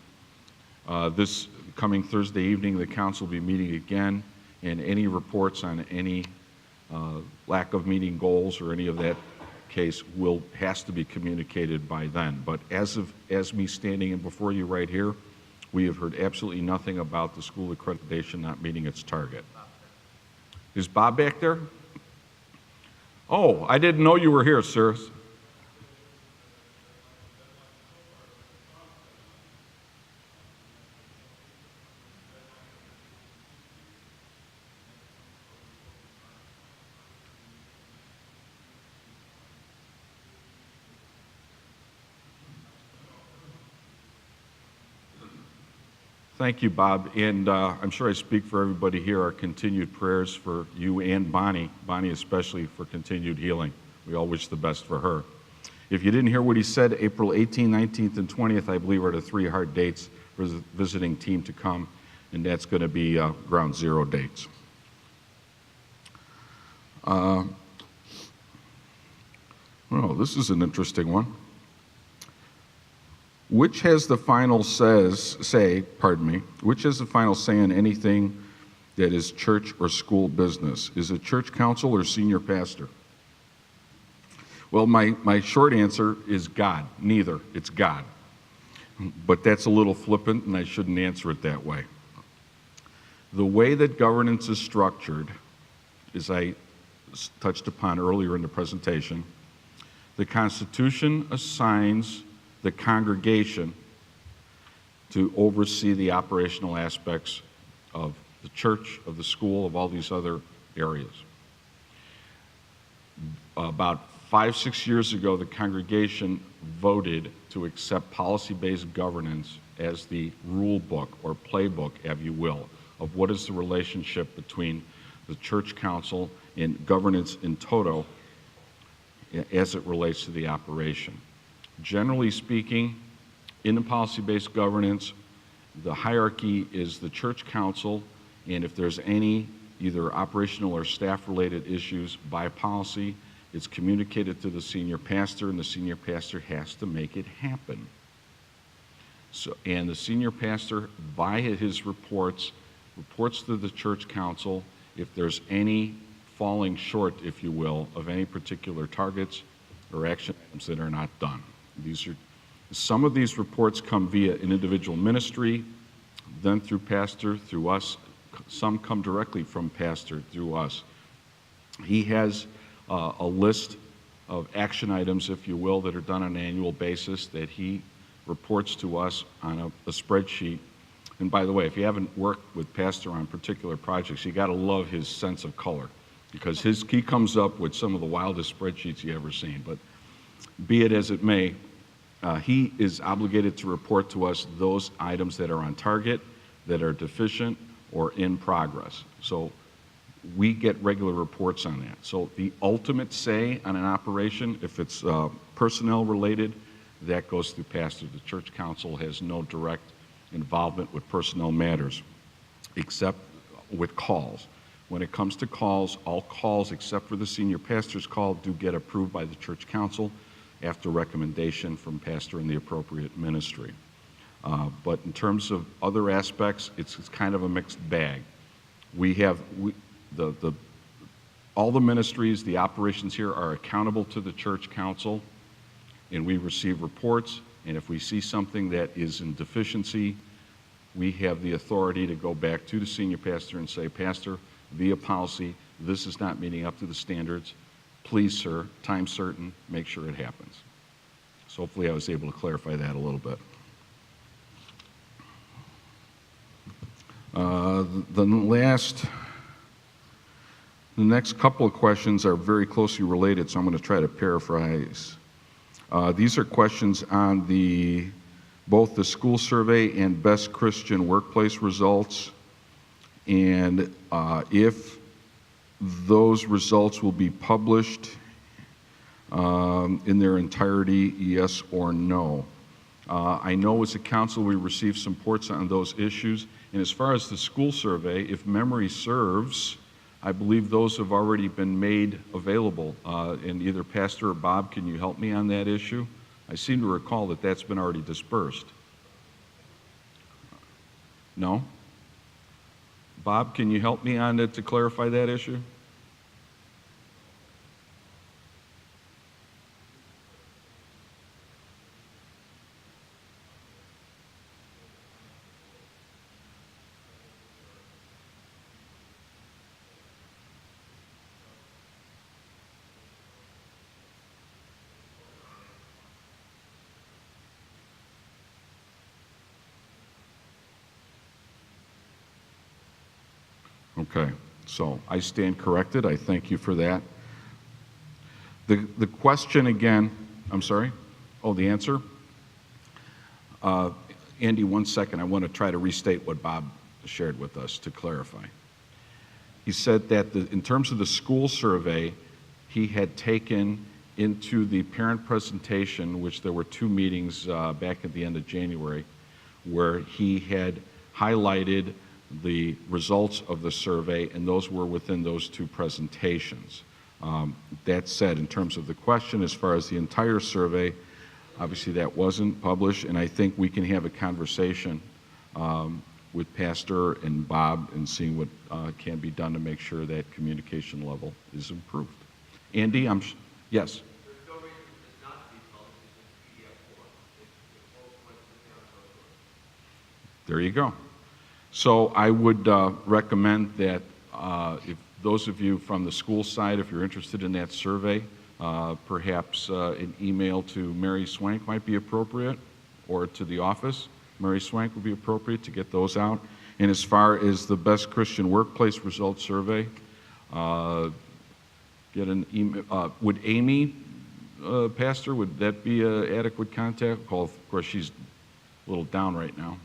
A: this coming Thursday evening, the council will be meeting again, and any reports on any lack of meeting goals or any of that case has to be communicated by then. But as me standing in before you right here, we have heard absolutely nothing about the school accreditation not meeting its target. Is Bob back there? Oh, I didn't know you were here, sir. Thank you, Bob. And I'm sure I speak for everybody here, our continued prayers for you and Bonnie especially, for continued healing. We all wish the best for her. If you didn't hear what he said, April 18th, 19th, and 20th, I believe, are the 3 hard dates for the visiting team to come, and that's going to be ground zero dates. Oh, this is an interesting one. Which has the final say in anything that is church or school business? Is it church council or senior pastor? Well, my short answer is God. Neither. It's God. But that's a little flippant, and I shouldn't answer it that way. The way that governance is structured, as I touched upon earlier in the presentation, the Constitution assigns the congregation to oversee the operational aspects of the church, of the school, of all these other areas. About 5-6 years ago, the congregation voted to accept policy-based governance as the rule book or playbook, if you will, of what is the relationship between the church council and governance in toto as it relates to the operation. Generally speaking, in the policy-based governance, the hierarchy is the church council, and if there's any either operational or staff-related issues by policy, it's communicated to the senior pastor, and the senior pastor has to make it happen. And the senior pastor, via his reports to the church council if there's any falling short, if you will, of any particular targets or action items that are not done. Some of these reports come via an individual ministry, then through pastor, through us. Some come directly from pastor through us. He has a list of action items, if you will, that are done on an annual basis that he reports to us on a spreadsheet. And by the way, if you haven't worked with pastor on particular projects, you got to love his sense of color, because he comes up with some of the wildest spreadsheets you ever seen. But be it as it may, he is obligated to report to us those items that are on target, that are deficient, or in progress. So we get regular reports on that. So the ultimate say on an operation, if it's personnel related, that goes through pastor. The church council has no direct involvement with personnel matters, except with calls. When it comes to calls, all calls except for the senior pastor's call do get approved by the church council after recommendation from pastor and the appropriate ministry. But in terms of other aspects, it's kind of a mixed bag. All the ministries, the operations here are accountable to the church council, and we receive reports, and if we see something that is in deficiency, we have the authority to go back to the senior pastor and say, Pastor, via policy, this is not meeting up to the standards. Please, sir, time certain, make sure it happens. So hopefully I was able to clarify that a little bit. The next couple of questions are very closely related, so I'm going to try to paraphrase. These are questions on both the school survey and Best Christian Workplace results, and if those results will be published in their entirety, yes or no. I know as a council we received some reports on those issues. And as far as the school survey, if memory serves, I believe those have already been made available. And either Pastor or Bob, can you help me on that issue? I seem to recall that that's been already dispersed. No? Bob, can you help me on it to clarify that issue? Okay, so I stand corrected. I thank you for that. The question again, I'm sorry? Oh, the answer? Andy, 1 second. I want to try to restate what Bob shared with us to clarify. He said that in terms of the school survey, he had taken into the parent presentation, which there were 2 meetings back at the end of January, where he had highlighted the results of the survey, and those were within those 2 presentations. That said, in terms of the question, as far as the entire survey, obviously that wasn't published, and I think we can have a conversation with Pastor and Bob and seeing what can be done to make sure that communication level is improved. Andy, yes? There you go. So I would recommend that if those of you from the school side, if you're interested in that survey, perhaps an email to Mary Swank might be appropriate, or to the office. Mary Swank would be appropriate to get those out. And as far as the Best Christian Workplace Results Survey, get an email. Would Amy, Pastor, would that be an adequate contact? Well, of course, she's a little down right now.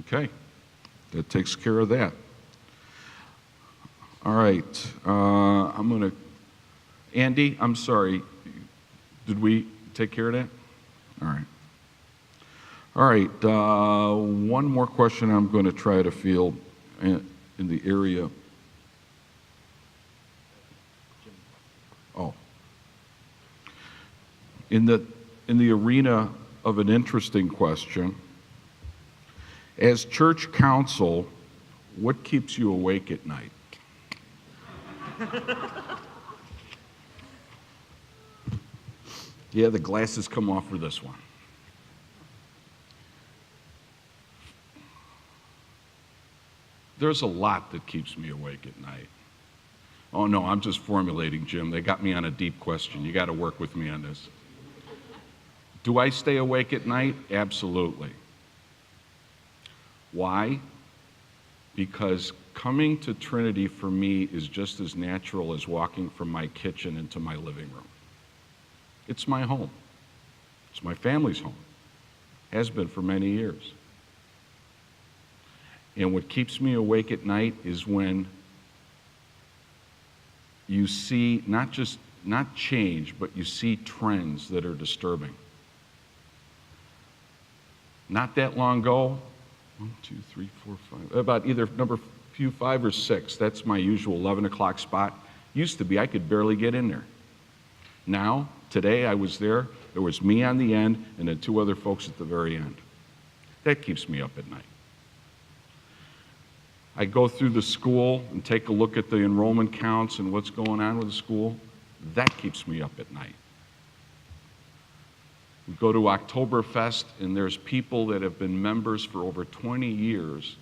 A: Okay, that takes care of that. All right, I'm going to, Andy, I'm sorry, did we take care of that? All right. All right, one more question I'm going to try to field in the area. Oh. In the arena of an interesting question, as church council, what keeps you awake at night? Yeah, the glasses come off for this one. There's a lot that keeps me awake at night. Oh no, I'm just formulating, Jim. They got me on a deep question. You got to work with me on this. Do I stay awake at night? Absolutely. Why? Because coming to Trinity for me is just as natural as walking from my kitchen into my living room. It's my home. It's my family's home. Has been for many years. And what keeps me awake at night is when you see not change, but you see trends that are disturbing. Not that long ago, 1, 2, 3, 4, 5, about either number 5 or 6, that's my usual 11 o'clock spot. Used to be, I could barely get in there. Now, today I was there was me on the end and then 2 other folks at the very end. That keeps me up at night. I go through the school and take a look at the enrollment counts and what's going on with the school. That keeps me up at night. We go to Oktoberfest, and there's people that have been members for over 20 years,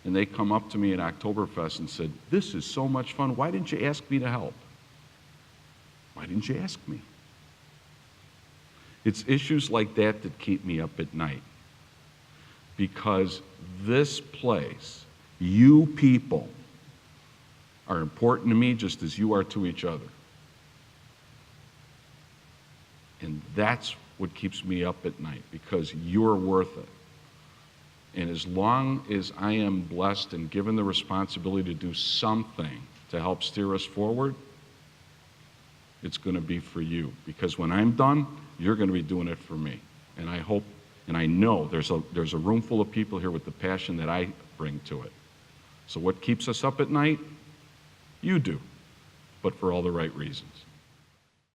A: and they come up to me at Oktoberfest and said, "This is so much fun. Why didn't you ask me to help? Why didn't you ask me?" It's issues like that that keep me up at night. Because this place, you people, are important to me just as you are to each other. And that's what keeps me up at night, because you're worth it. And as long as I am blessed and given the responsibility to do something to help steer us forward, it's going to be for you. Because when I'm done, you're going to be doing it for me. And I hope and I know there's a room full of people here with the passion that I bring to it. So what keeps us up at night? You do, but for all the right reasons.